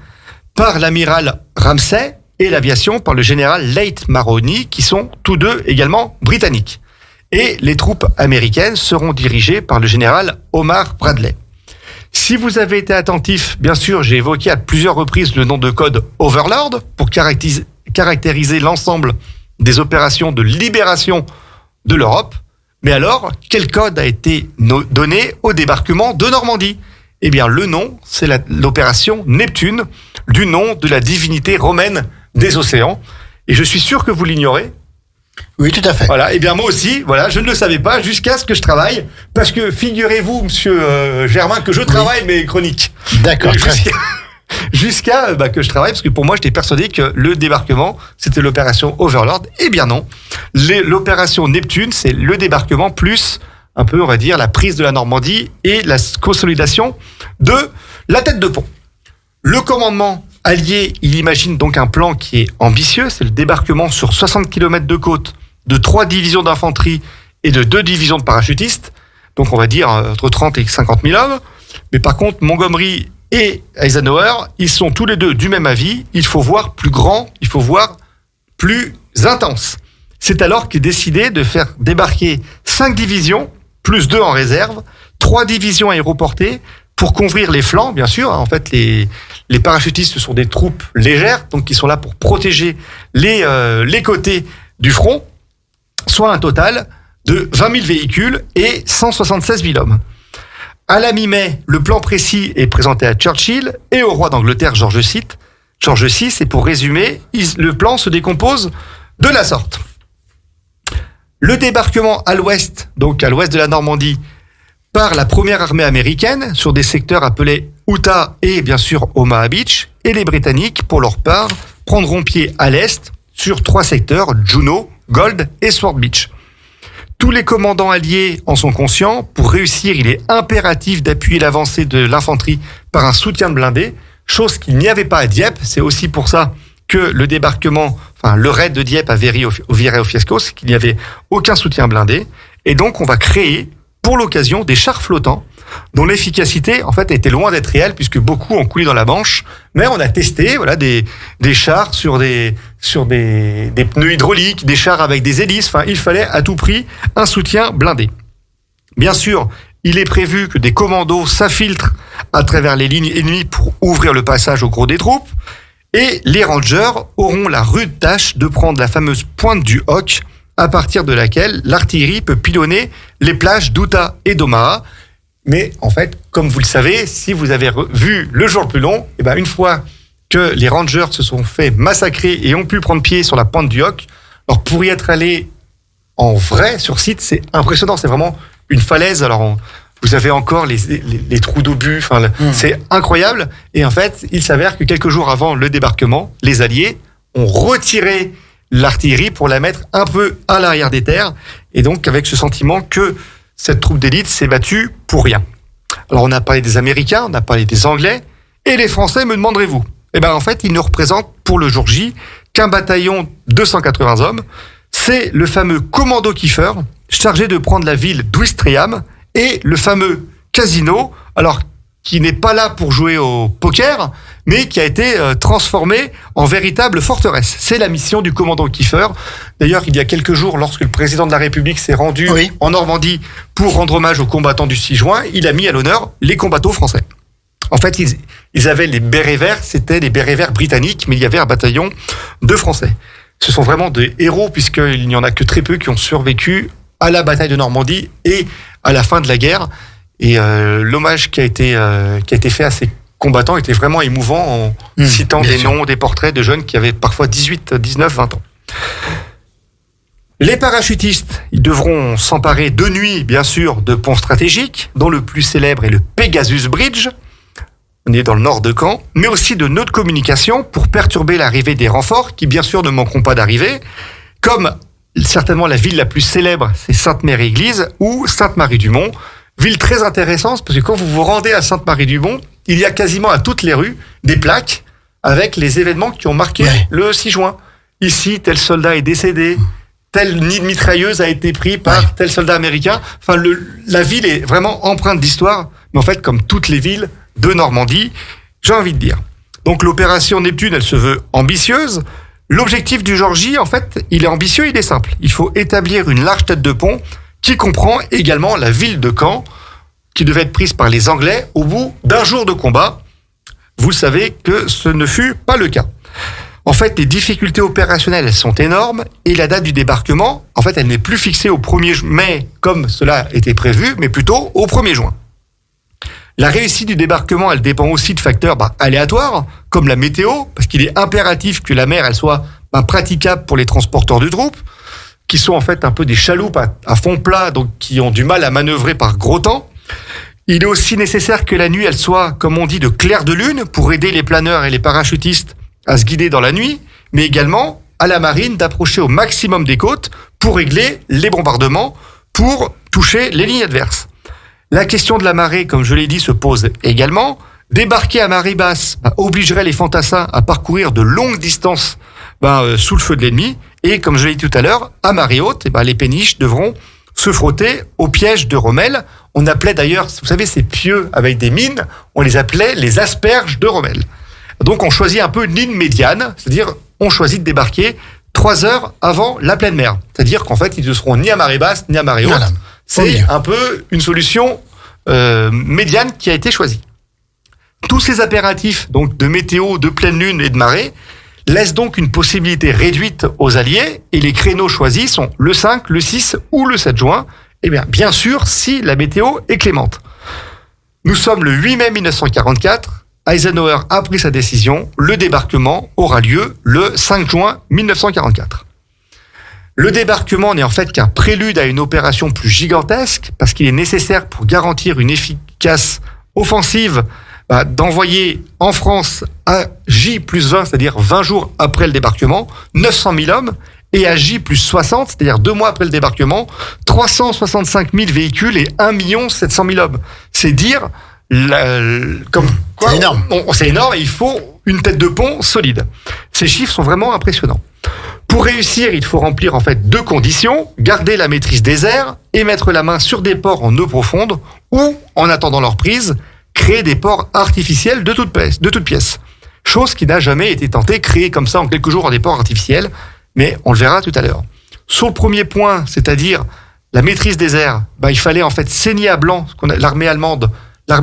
[SPEAKER 4] par l'amiral Ramsay et l'aviation par le général Leigh Mahoney, qui sont tous deux également britanniques. Et les troupes américaines seront dirigées par le général Omar Bradley. Si vous avez été attentif, bien sûr, j'ai évoqué à plusieurs reprises le nom de code Overlord pour caractériser l'ensemble des opérations de libération de l'Europe. Mais alors, quel code a été donné au débarquement de Normandie? Eh bien, le nom, c'est l'opération Neptune, du nom de la divinité romaine des océans. Et je suis sûr que vous l'ignorez.
[SPEAKER 3] Oui, tout à fait.
[SPEAKER 4] Voilà, et bien moi aussi, je ne le savais pas jusqu'à ce que je travaille, parce que figurez-vous, monsieur Germain, que je travaille mes chroniques.
[SPEAKER 3] D'accord, très bien.
[SPEAKER 4] Jusqu'à que je travaille, parce que pour moi, j'étais persuadé que le débarquement, c'était l'opération Overlord. Eh bien non, l'opération Neptune, c'est le débarquement plus, un peu, on va dire, la prise de la Normandie et la consolidation de la tête de pont. Le commandement allié, il imagine donc un plan qui est ambitieux, c'est le débarquement sur 60 km de côte de 3 divisions d'infanterie et de 2 divisions de parachutistes, donc on va dire entre 30 et 50 000 hommes. Mais par contre, Montgomery et Eisenhower, ils sont tous les deux du même avis, il faut voir plus grand, il faut voir plus intense. C'est alors qu'il est décidé de faire débarquer 5 divisions, plus 2 en réserve, 3 divisions aéroportées, pour couvrir les flancs, bien sûr. En fait, les parachutistes sont des troupes légères, donc qui sont là pour protéger les côtés du front, soit un total de 20 000 véhicules et 176 000 hommes. À la mi-mai, le plan précis est présenté à Churchill et au roi d'Angleterre, George VI. Et pour résumer, le plan se décompose de la sorte. Le débarquement à l'ouest, donc à l'ouest de la Normandie, par la première armée américaine sur des secteurs appelés Utah et bien sûr Omaha Beach, et les Britanniques, pour leur part, prendront pied à l'est sur 3 secteurs, Juno, Gold et Sword Beach. Tous les commandants alliés en sont conscients. Pour réussir, il est impératif d'appuyer l'avancée de l'infanterie par un soutien de blindés, chose qu'il n'y avait pas à Dieppe. C'est aussi pour ça que le débarquement, le raid de Dieppe a viré au fiasco, c'est qu'il n'y avait aucun soutien blindé. Et donc, on va créer, pour l'occasion, des chars flottants dont l'efficacité, en fait, était loin d'être réelle puisque beaucoup ont coulé dans la Manche. Mais on a testé, des chars sur des pneus hydrauliques, des chars avec des hélices. Il fallait à tout prix un soutien blindé. Bien sûr, il est prévu que des commandos s'infiltrent à travers les lignes ennemies pour ouvrir le passage au gros des troupes. Et les Rangers auront la rude tâche de prendre la fameuse pointe du Hawk, à partir de laquelle l'artillerie peut pilonner les plages d'Utah et d'Omaha. Mais en fait, comme vous le savez, si vous avez vu Le Jour le plus long, une fois que les Rangers se sont fait massacrer et ont pu prendre pied sur la pointe du Hawk, alors pour y être allé en vrai sur site, c'est impressionnant, c'est vraiment une falaise. Alors vous avez encore les trous d'obus, c'est incroyable. Et en fait, il s'avère que quelques jours avant le débarquement, les Alliés ont retiré l'artillerie pour la mettre un peu à l'arrière des terres, et donc avec ce sentiment que cette troupe d'élite s'est battue pour rien. Alors on a parlé des Américains, on a parlé des Anglais, et les Français, me demanderez-vous. En fait, ils ne représentent pour le jour J qu'un bataillon de 180 hommes. C'est le fameux commando Kiefer, chargé de prendre la ville d'Ouistreham, et le fameux casino, alors qui n'est pas là pour jouer au poker, mais qui a été transformé en véritable forteresse. C'est la mission du commandant Kiefer. D'ailleurs, il y a quelques jours, lorsque le président de la République s'est rendu en Normandie pour rendre hommage aux combattants du 6 juin, il a mis à l'honneur les combattants français. En fait, ils avaient les bérets verts, c'était les bérets verts britanniques, mais il y avait un bataillon de Français. Ce sont vraiment des héros, puisqu'il n'y en a que très peu qui ont survécu à la bataille de Normandie et à la fin de la guerre. Et l'hommage qui a été fait à ces combattants était vraiment émouvant en citant des noms, des portraits de jeunes qui avaient parfois 18, 19, 20 ans. Les parachutistes, ils devront s'emparer de nuit, bien sûr, de ponts stratégiques, dont le plus célèbre est le Pegasus Bridge. On est dans le nord de Caen, mais aussi de nœuds de communication pour perturber l'arrivée des renforts, qui bien sûr ne manqueront pas d'arriver, comme certainement la ville la plus célèbre, c'est Sainte-Mère-Église ou Sainte-Marie-du-Mont. Ville très intéressante, parce que quand vous vous rendez à Sainte-Marie-du-Mont, il y a quasiment à toutes les rues des plaques avec les événements qui ont marqué le 6 juin. Ici, tel soldat est décédé, tel nid de mitrailleuse a été pris par tel soldat américain. La ville est vraiment empreinte d'histoire, mais en fait, comme toutes les villes de Normandie, j'ai envie de dire. Donc l'opération Neptune, elle se veut ambitieuse. L'objectif du jour J, en fait, il est ambitieux, il est simple. Il faut établir une large tête de pont qui comprend également la ville de Caen, qui devait être prise par les Anglais au bout d'un jour de combat. Vous savez que ce ne fut pas le cas. En fait, les difficultés opérationnelles sont énormes et la date du débarquement, en fait, elle n'est plus fixée au 1er mai comme cela était prévu, mais plutôt au 1er juin. La réussite du débarquement, elle dépend aussi de facteurs aléatoires, comme la météo, parce qu'il est impératif que la mer elle soit praticable pour les transporteurs de troupes, qui sont en fait un peu des chaloupes à fond plat, donc qui ont du mal à manœuvrer par gros temps. Il est aussi nécessaire que la nuit, elle soit, comme on dit, de clair de lune, pour aider les planeurs et les parachutistes à se guider dans la nuit, mais également à la marine d'approcher au maximum des côtes pour régler les bombardements, pour toucher les lignes adverses. La question de la marée, comme je l'ai dit, se pose également. Débarquer à marée basse obligerait les fantassins à parcourir de longues distances sous le feu de l'ennemi. Et comme je l'ai dit tout à l'heure, à marée haute, les péniches devront se frotter aux pièges de Rommel. On appelait d'ailleurs, vous savez, ces pieux avec des mines, on les appelait les asperges de Rommel. Donc on choisit un peu une ligne médiane, c'est-à-dire on choisit de débarquer 3 heures avant la pleine mer. C'est-à-dire qu'en fait, ils ne seront ni à marée basse, ni à marée haute. Voilà. C'est un peu une solution médiane qui a été choisie. Tous ces impératifs donc de météo, de pleine lune et de marée laissent donc une possibilité réduite aux Alliés, et les créneaux choisis sont le 5, le 6 ou le 7 juin, et bien sûr si la météo est clémente. Nous sommes le 8 mai 1944, Eisenhower a pris sa décision, le débarquement aura lieu le 5 juin 1944. Le débarquement n'est en fait qu'un prélude à une opération plus gigantesque, parce qu'il est nécessaire pour garantir une efficace offensive d'envoyer en France à J+20, c'est-à-dire 20 jours après le débarquement, 900 000 hommes, et à J+60, c'est-à-dire 2 mois après le débarquement, 365 000 véhicules et 1 700 000 hommes. C'est dire
[SPEAKER 3] c'est énorme.
[SPEAKER 4] C'est énorme et il faut une tête de pont solide. Ces chiffres sont vraiment impressionnants. Pour réussir, il faut remplir en fait 2 conditions, garder la maîtrise des airs et mettre la main sur des ports en eau profonde ou, en attendant leur prise, créer des ports artificiels de toutes pièces. Chose qui n'a jamais été tentée, créer comme ça en quelques jours des ports artificiels, mais on le verra tout à l'heure. Sur le premier point, c'est-à-dire la maîtrise des airs, il fallait en fait saigner à blanc l'armée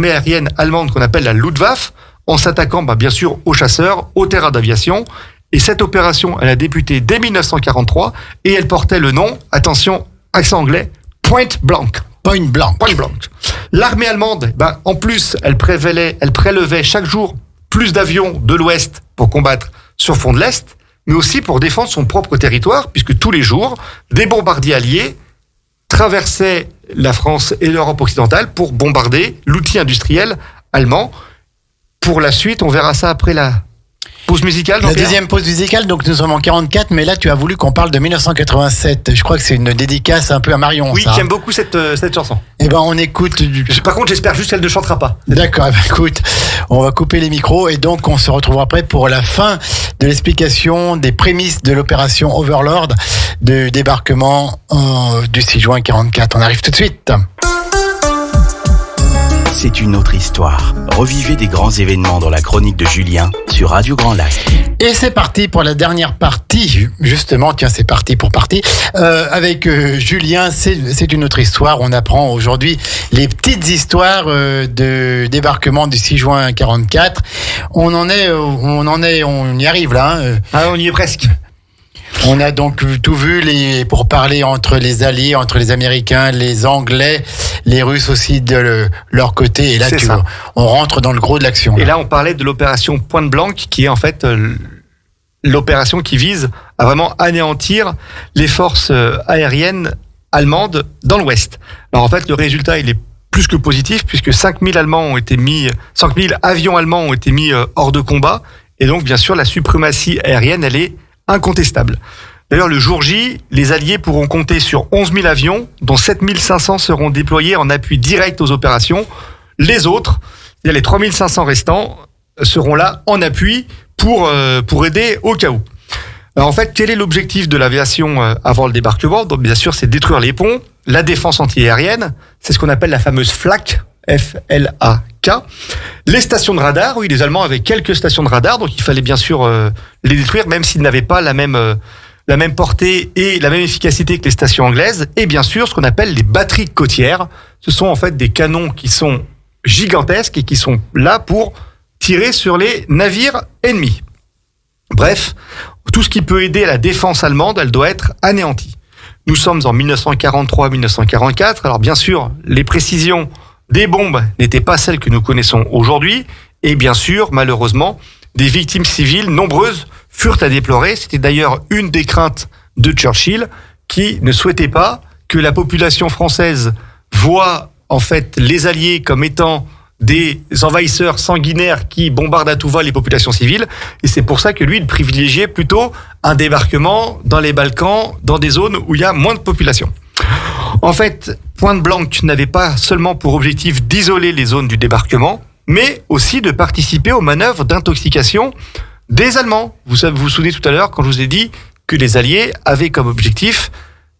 [SPEAKER 4] aérienne allemande qu'on appelle la Luftwaffe, en s'attaquant bien sûr aux chasseurs, aux terrains d'aviation. Et cette opération, elle a débuté dès 1943 et elle portait le nom, attention, accent anglais, Point Blank.
[SPEAKER 3] Point Blank.
[SPEAKER 4] L'armée allemande, en plus, elle prélevait chaque jour plus d'avions de l'Ouest pour combattre sur fond de l'Est, mais aussi pour défendre son propre territoire, puisque tous les jours, des bombardiers alliés traversaient la France et l'Europe occidentale pour bombarder l'outil industriel allemand. Pour la suite, on verra ça après la pause musicale.
[SPEAKER 3] La deuxième pause musicale, donc nous sommes en 44, mais là tu as voulu qu'on parle de 1987. Je crois que c'est une dédicace un peu à Marion.
[SPEAKER 4] Oui, j'aime beaucoup cette chanson.
[SPEAKER 3] On écoute.
[SPEAKER 4] Par contre, j'espère juste qu'elle ne chantera pas.
[SPEAKER 3] D'accord, écoute, on va couper les micros et donc on se retrouvera après pour la fin de l'explication des prémices de l'opération Overlord de débarquement du 6 juin 44. On arrive tout de suite.
[SPEAKER 2] C'est une autre histoire. Revivez des grands événements dans la chronique de Julien sur Radio Grand Lac.
[SPEAKER 3] Et c'est parti pour la dernière partie. Justement, c'est parti pour partie. Avec Julien, c'est une autre histoire. On apprend aujourd'hui les petites histoires de débarquement du 6 juin 44. On y arrive là. On y est presque. On a donc tout vu pour parler entre les Alliés, entre les Américains, les Anglais, les Russes aussi de leur côté. Et là, on rentre dans le gros de l'action.
[SPEAKER 4] Et là, on parlait de l'opération Point Blank, qui est en fait l'opération qui vise à vraiment anéantir les forces aériennes allemandes dans l'Ouest. Alors en fait, le résultat, il est plus que positif, puisque 5000 avions allemands ont été mis hors de combat. Et donc, bien sûr, la suprématie aérienne, elle est incontestable. D'ailleurs, le jour J, les Alliés pourront compter sur 11 000 avions, dont 7 500 seront déployés en appui direct aux opérations. Les autres, c'est-à-dire les 3 500 restants, seront là en appui pour aider au cas où. Alors en fait, quel est l'objectif de l'aviation avant le débarquement ? Donc bien sûr, c'est détruire les ponts, la défense antiaérienne, c'est ce qu'on appelle la fameuse FLAK, F-L-A-K. Les stations de radar, oui, les Allemands avaient quelques stations de radar, donc il fallait bien sûr les détruire, même s'ils n'avaient pas la même portée et la même efficacité que les stations anglaises. Et bien sûr, ce qu'on appelle les batteries côtières. Ce sont en fait des canons qui sont gigantesques et qui sont là pour tirer sur les navires ennemis. Bref, tout ce qui peut aider à la défense allemande, elle doit être anéantie. Nous sommes en 1943-1944. Alors bien sûr, les précisions des bombes n'étaient pas celles que nous connaissons aujourd'hui. Et bien sûr, malheureusement, des victimes civiles nombreuses furent à déplorer. C'était d'ailleurs une des craintes de Churchill, qui ne souhaitait pas que la population française voit en fait les Alliés comme étant des envahisseurs sanguinaires qui bombardent à tout va les populations civiles. Et c'est pour ça que lui, il privilégiait plutôt un débarquement dans les Balkans, dans des zones où il y a moins de population. En fait, Point Blank n'avait pas seulement pour objectif d'isoler les zones du débarquement, mais aussi de participer aux manœuvres d'intoxication des Allemands. Vous vous souvenez tout à l'heure quand je vous ai dit que les Alliés avaient comme objectif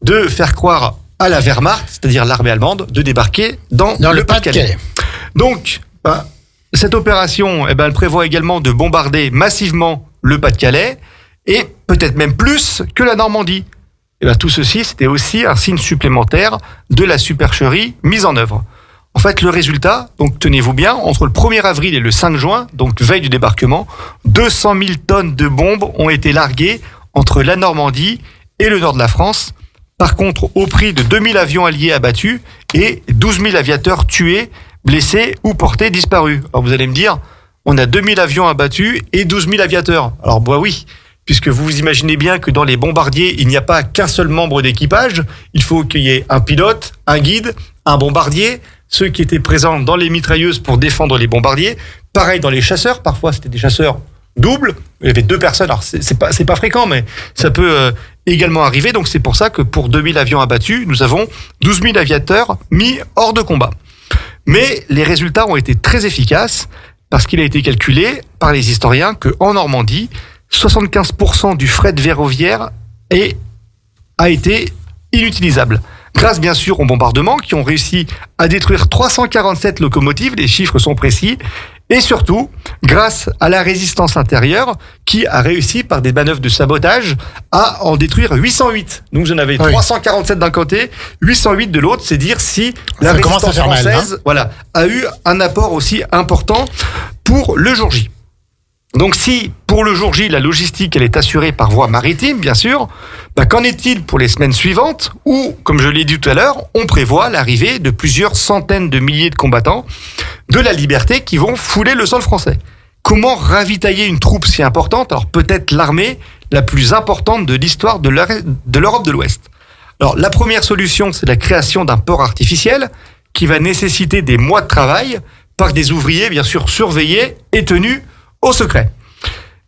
[SPEAKER 4] de faire croire à la Wehrmacht, c'est-à-dire l'armée allemande, de débarquer dans le Pas-de-Calais. Donc, cette opération, elle prévoit également de bombarder massivement le Pas-de-Calais et peut-être même plus que la Normandie. Tout ceci, c'était aussi un signe supplémentaire de la supercherie mise en œuvre. En fait, le résultat, donc tenez-vous bien, entre le 1er avril et le 5 juin, donc veille du débarquement, 200 000 tonnes de bombes ont été larguées entre la Normandie et le nord de la France. Par contre, au prix de 2000 avions alliés abattus et 12 000 aviateurs tués, blessés ou portés disparus. Alors vous allez me dire, on a 2000 avions abattus et 12 000 aviateurs. Alors oui, puisque vous vous imaginez bien que dans les bombardiers, il n'y a pas qu'un seul membre d'équipage. Il faut qu'il y ait un pilote, un guide, un bombardier, ceux qui étaient présents dans les mitrailleuses pour défendre les bombardiers. Pareil dans les chasseurs, parfois c'était des chasseurs doubles. Il y avait 2 personnes. Alors c'est pas fréquent, mais ça peut également arriver. Donc c'est pour ça que pour 2000 avions abattus, nous avons 12 000 aviateurs mis hors de combat. Mais les résultats ont été très efficaces parce qu'il a été calculé par les historiens qu'en Normandie, 75% du fret ferroviaire a été inutilisable. Grâce bien sûr aux bombardements qui ont réussi à détruire 347 locomotives, les chiffres sont précis, et surtout grâce à la résistance intérieure qui a réussi par des manœuvres de sabotage à en détruire 808. Donc vous en avez 347 d'un côté, 808 de l'autre, c'est dire si la résistance française a eu un apport aussi important pour le jour J. Donc si pour le jour J, la logistique elle est assurée par voie maritime, bien sûr, qu'en est-il pour les semaines suivantes où, comme je l'ai dit tout à l'heure, on prévoit l'arrivée de plusieurs centaines de milliers de combattants de la liberté qui vont fouler le sol français? Comment ravitailler une troupe si importante? Alors peut-être l'armée la plus importante de l'histoire de l'Europe de l'Ouest. Alors la première solution, c'est la création d'un port artificiel qui va nécessiter des mois de travail par des ouvriers bien sûr surveillés et tenus au secret.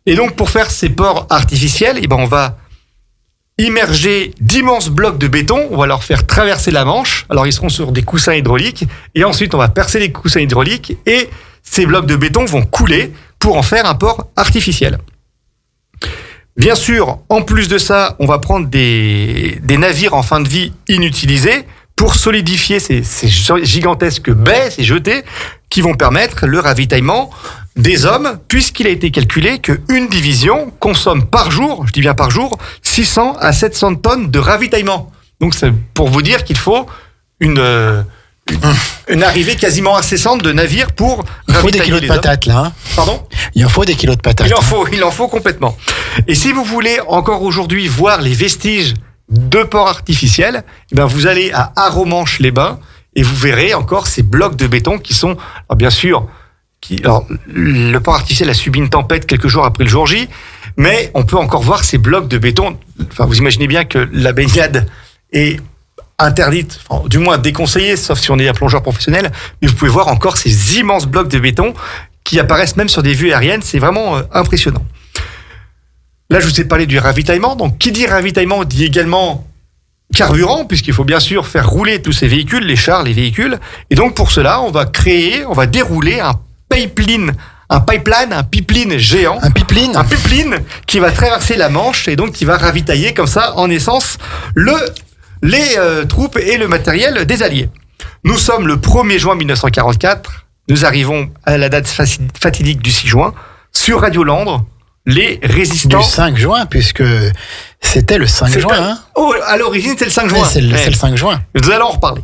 [SPEAKER 4] Et donc pour faire ces ports artificiels, on va immerger d'immenses blocs de béton, on va leur faire traverser la Manche, alors ils seront sur des coussins hydrauliques, et ensuite on va percer les coussins hydrauliques, et ces blocs de béton vont couler pour en faire un port artificiel. Bien sûr, en plus de ça, on va prendre des navires en fin de vie inutilisés pour solidifier ces gigantesques baies, ces jetées, qui vont permettre le ravitaillement des hommes, puisqu'il a été calculé qu'une division consomme par jour, je dis bien par jour, 600 à 700 tonnes de ravitaillement. Donc c'est pour vous dire qu'il faut une arrivée quasiment incessante de navires pour ravitailler les hommes. Il faut des kilos de patates là. Pardon ?
[SPEAKER 3] Il en faut des kilos de patates.
[SPEAKER 4] Il en faut complètement. Et si vous voulez encore aujourd'hui voir les vestiges de ports artificiels, vous allez à Arromanches-les-Bains et vous verrez encore ces blocs de béton qui sont, alors bien sûr, le port artificiel a subi une tempête quelques jours après le jour J, mais on peut encore voir ces blocs de béton. Enfin, vous imaginez bien que la baignade est interdite, du moins déconseillée, sauf si on est un plongeur professionnel, mais vous pouvez voir encore ces immenses blocs de béton qui apparaissent même sur des vues aériennes, c'est vraiment impressionnant. Là, je vous ai parlé du ravitaillement, donc qui dit ravitaillement dit également carburant, puisqu'il faut bien sûr faire rouler tous ces véhicules, les chars, les véhicules, et donc pour cela, on va dérouler un pipeline géant. Un pipeline qui va traverser la Manche et donc qui va ravitailler comme ça, en essence, les troupes et le matériel des Alliés. Nous sommes le 1er juin 1944. Nous arrivons à la date fatidique du 6 juin. Sur Radio Landre, les résistants...
[SPEAKER 3] Du 5 juin, puisque c'était le 5 juin. Hein.
[SPEAKER 4] À l'origine, c'est le 5 juin.
[SPEAKER 3] Ouais, c'est le 5 juin.
[SPEAKER 4] Nous allons en reparler.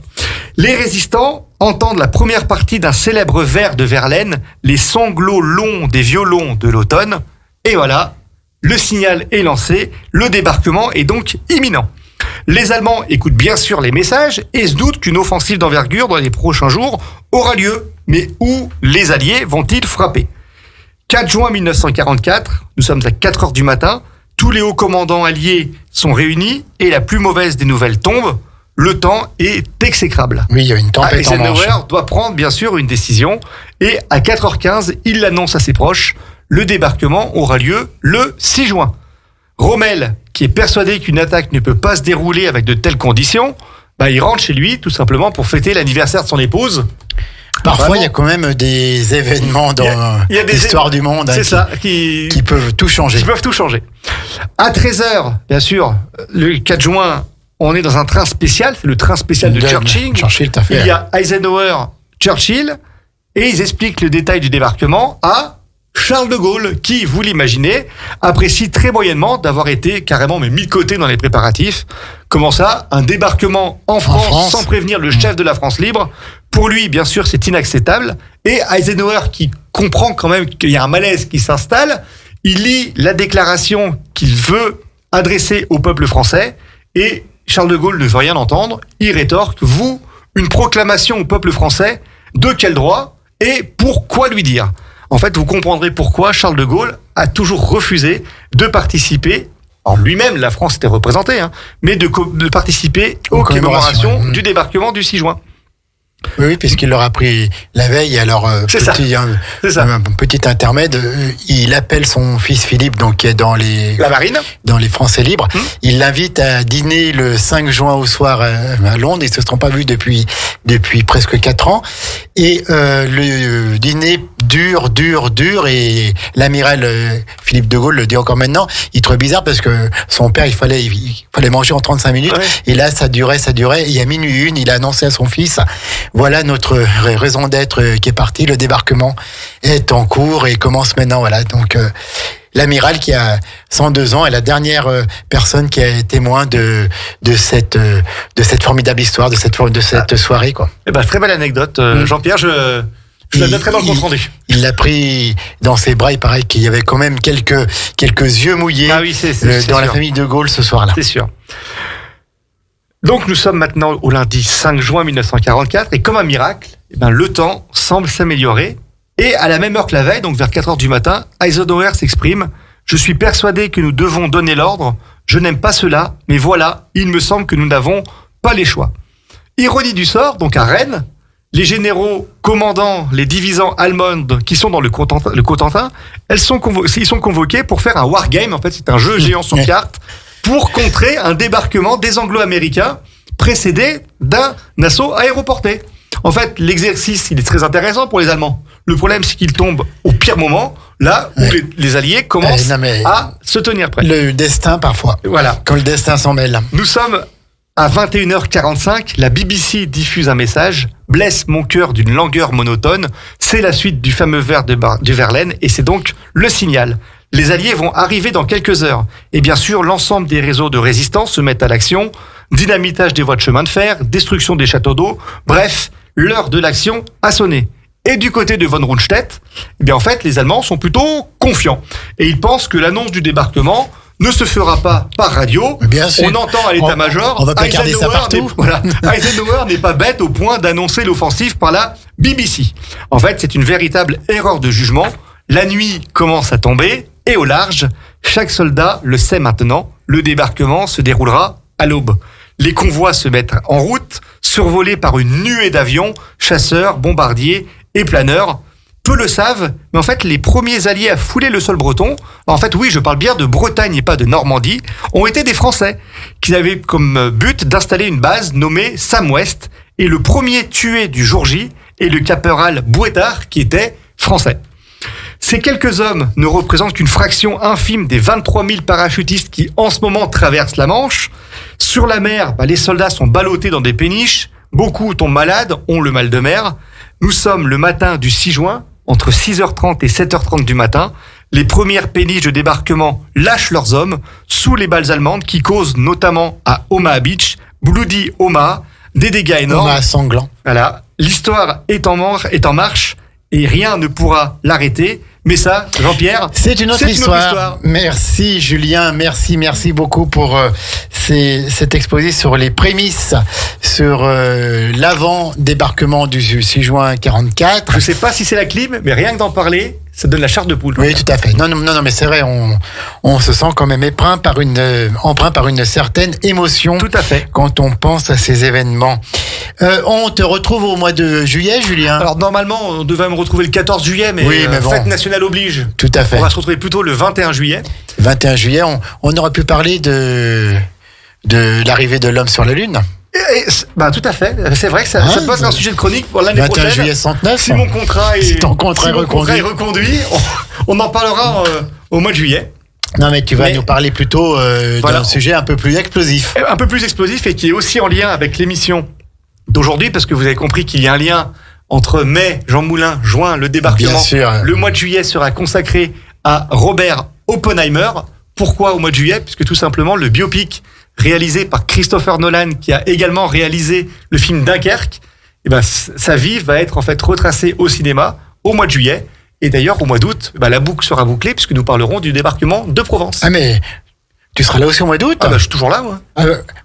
[SPEAKER 4] Les résistants entendent la première partie d'un célèbre vers de Verlaine, les sanglots longs des violons de l'automne. Et voilà, le signal est lancé, le débarquement est donc imminent. Les Allemands écoutent bien sûr les messages et se doutent qu'une offensive d'envergure dans les prochains jours aura lieu. Mais où les Alliés vont-ils frapper ? 4 juin 1944, nous sommes à 4 heures du matin, tous les hauts commandants alliés sont réunis et la plus mauvaise des nouvelles tombe. Le temps est exécrable.
[SPEAKER 3] Oui, il y a une tempête en Manche.
[SPEAKER 4] Eisenhower doit prendre bien sûr une décision et à 4h15, il l'annonce à ses proches. Le débarquement aura lieu le 6 juin. Rommel, qui est persuadé qu'une attaque ne peut pas se dérouler avec de telles conditions, il rentre chez lui tout simplement pour fêter l'anniversaire de son épouse.
[SPEAKER 3] Parfois, il y a quand même des événements dans l'histoire du monde qui peuvent tout changer.
[SPEAKER 4] Qui peuvent tout changer. À 13h, bien sûr, le 4 juin, on est dans un train spécial, c'est le train spécial de Churchill.
[SPEAKER 3] T'as fait.
[SPEAKER 4] Il y a Eisenhower, Churchill, et ils expliquent le détail du débarquement à Charles de Gaulle, qui, vous l'imaginez, apprécie très moyennement d'avoir été carrément mis de côté dans les préparatifs. Comment ça ? Un débarquement en France sans prévenir le chef de la France libre. Pour lui, bien sûr, c'est inacceptable. Et Eisenhower, qui comprend quand même qu'il y a un malaise qui s'installe, il lit la déclaration qu'il veut adresser au peuple français et Charles de Gaulle ne veut rien entendre. Il rétorque, vous, une proclamation au peuple français, de quel droit et pourquoi lui dire ? En fait, vous comprendrez pourquoi Charles de Gaulle a toujours refusé de participer. En lui-même, la France était représentée, mais de participer aux commémorations du débarquement du 6 juin.
[SPEAKER 3] Oui, puisqu'il leur a pris la veille. Alors, un petit intermède, il appelle son fils Philippe, donc qui est dans la marine, dans les Français libres. Il l'invite à dîner le 5 juin au soir à Londres. Ils se sont pas vus depuis presque 4 ans. Et le dîner dure, et l'amiral Philippe de Gaulle le dit encore maintenant. Il trouve bizarre parce que son père, il fallait manger en 35 minutes. Ouais. Et là, ça durait. Et à minuit 1, il a annoncé à son fils. Voilà notre raison d'être qui est partie. Le débarquement est en cours et commence maintenant. Voilà. Donc, l'amiral qui a 102 ans est la dernière personne qui est témoin de cette formidable histoire, de cette soirée, quoi.
[SPEAKER 4] Eh ben, très belle anecdote, Jean-Pierre. Je la noterai dans le compte rendu.
[SPEAKER 3] Il l'a pris dans ses bras. Il paraît qu'il y avait quand même quelques yeux mouillés dans la famille de Gaulle ce soir-là.
[SPEAKER 4] C'est sûr. Donc nous sommes maintenant au lundi 5 juin 1944 et comme un miracle, le temps semble s'améliorer et à la même heure que la veille, donc vers 4h du matin, Eisenhower s'exprime « Je suis persuadé que nous devons donner l'ordre, je n'aime pas cela, mais voilà, il me semble que nous n'avons pas les choix. » Ironie du sort, donc à Rennes, les généraux commandant les divisions allemandes qui sont dans le Cotentin, ils sont convoqués pour faire un wargame, en fait c'est un jeu géant sur carte, pour contrer un débarquement des Anglo-Américains précédé d'un assaut aéroporté. En fait, l'exercice, il est très intéressant pour les Allemands. Le problème, c'est qu'il tombe au pire moment, là où les Alliés commencent à se tenir prêts.
[SPEAKER 3] Le destin, parfois.
[SPEAKER 4] Voilà.
[SPEAKER 3] Quand le destin s'en mêle.
[SPEAKER 4] Nous sommes à 21h45. La BBC diffuse un message. Blesse mon cœur d'une langueur monotone. C'est la suite du fameux vers de Verlaine et c'est donc le signal. Les Alliés vont arriver dans quelques heures. Et bien sûr, l'ensemble des réseaux de résistance se mettent à l'action. Dynamitage des voies de chemin de fer, destruction des châteaux d'eau. Bref, l'heure de l'action a sonné. Et du côté de von Rundstedt, en fait, les Allemands sont plutôt confiants. Et ils pensent que l'annonce du débarquement ne se fera pas par radio.
[SPEAKER 3] Bien sûr.
[SPEAKER 4] On entend à l'état-major.
[SPEAKER 3] On va pas garder ça partout.
[SPEAKER 4] Eisenhower n'est pas bête au point d'annoncer l'offensive par la BBC. En fait, c'est une véritable erreur de jugement. La nuit commence à tomber. Et au large, chaque soldat le sait maintenant, le débarquement se déroulera à l'aube. Les convois se mettent en route, survolés par une nuée d'avions, chasseurs, bombardiers et planeurs. Peu le savent, mais en fait, les premiers alliés à fouler le sol breton, en fait, oui, je parle bien de Bretagne et pas de Normandie, ont été des Français, qui avaient comme but d'installer une base nommée Sam West, et le premier tué du jour J est le caporal Bouétard, qui était français. Ces quelques hommes ne représentent qu'une fraction infime des 23 000 parachutistes qui, en ce moment, traversent la Manche. Sur la mer, les soldats sont ballottés dans des péniches. Beaucoup tombent malades, ont le mal de mer. Nous sommes le matin du 6 juin, entre 6h30 et 7h30 du matin. Les premières péniches de débarquement lâchent leurs hommes sous les balles allemandes qui causent notamment à Omaha Beach, Bloody Omaha, des dégâts énormes.
[SPEAKER 3] Omaha sanglant.
[SPEAKER 4] Voilà. L'histoire est en marche et rien ne pourra l'arrêter. Mais ça, Jean-Pierre,
[SPEAKER 3] c'est une autre histoire. Merci Julien, merci beaucoup pour cet exposé sur les prémices, sur l'avant-débarquement du 6 juin 44.
[SPEAKER 4] Je ne sais pas si c'est la clim, mais rien que d'en parler, ça donne la chair de poule.
[SPEAKER 3] Oui, tout à fait. Non, mais c'est vrai, on se sent quand même empreint par une certaine émotion.
[SPEAKER 4] Tout à fait.
[SPEAKER 3] Quand on pense à ces événements. On te retrouve au mois de juillet, Julien.
[SPEAKER 4] Alors normalement, on devait me retrouver le 14 juillet, mais, fête nationale oblige.
[SPEAKER 3] Tout à fait.
[SPEAKER 4] On va se retrouver plutôt le 21 juillet.
[SPEAKER 3] 21 juillet, on aurait pu parler de l'arrivée de l'homme sur la Lune.
[SPEAKER 4] Tout à fait. C'est vrai que ça peut être un sujet de chronique pour l'année
[SPEAKER 3] 21
[SPEAKER 4] prochaine.
[SPEAKER 3] juillet 69.
[SPEAKER 4] Si mon contrat est,
[SPEAKER 3] Si ton contrat est
[SPEAKER 4] reconduit, on en parlera au mois de juillet.
[SPEAKER 3] Non, mais tu vas nous parler plutôt d'un sujet un peu plus explosif.
[SPEAKER 4] Un peu plus explosif et qui est aussi en lien avec l'émission d'aujourd'hui, parce que vous avez compris qu'il y a un lien entre mai, Jean Moulin, juin, le débarquement.
[SPEAKER 3] Bien sûr.
[SPEAKER 4] Le mois de juillet sera consacré à Robert Oppenheimer. Pourquoi au mois de juillet ? Puisque tout simplement, le biopic réalisé par Christopher Nolan, qui a également réalisé le film Dunkerque, sa vie va être en fait retracée au cinéma au mois de juillet. Et d'ailleurs, au mois d'août, la boucle sera bouclée puisque nous parlerons du débarquement de Provence.
[SPEAKER 3] Ah, mais tu seras là aussi au mois d'août ?
[SPEAKER 4] Je suis toujours là, moi.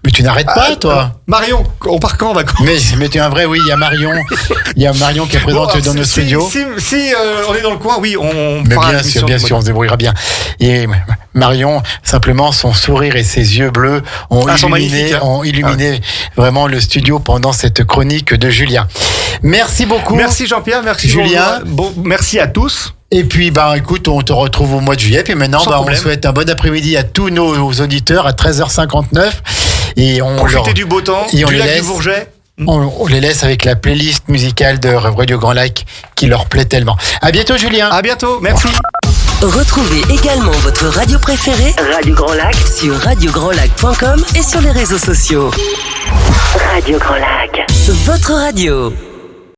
[SPEAKER 3] Mais tu n'arrêtes pas, toi.
[SPEAKER 4] Marion, on part quand en vacances ?
[SPEAKER 3] Mais tu es un vrai, oui, il y a Marion. Il y a Marion qui est présente dans nos studios.
[SPEAKER 4] Si on est dans le coin, oui, on
[SPEAKER 3] mais
[SPEAKER 4] fera
[SPEAKER 3] bien sûr, on se débrouillera bien. Et Marion, simplement, son sourire et ses yeux bleus ont illuminé vraiment le studio pendant cette chronique de Julien. Merci beaucoup.
[SPEAKER 4] Merci Jean-Pierre, merci
[SPEAKER 3] Julien.
[SPEAKER 4] Merci à tous.
[SPEAKER 3] Et puis, écoute, on te retrouve au mois de juillet. Puis maintenant, on souhaite un bon après-midi à tous nos auditeurs à 13h59. Et
[SPEAKER 4] profitez du beau temps, du lac du Bourget.
[SPEAKER 3] On les laisse avec la playlist musicale de Radio Grand Lac qui leur plaît tellement. À bientôt, Julien.
[SPEAKER 4] À bientôt, merci.
[SPEAKER 1] Retrouvez également votre radio préférée, Radio Grand Lac, sur radiograndlac.com et sur les réseaux sociaux. Radio Grand Lac, votre radio.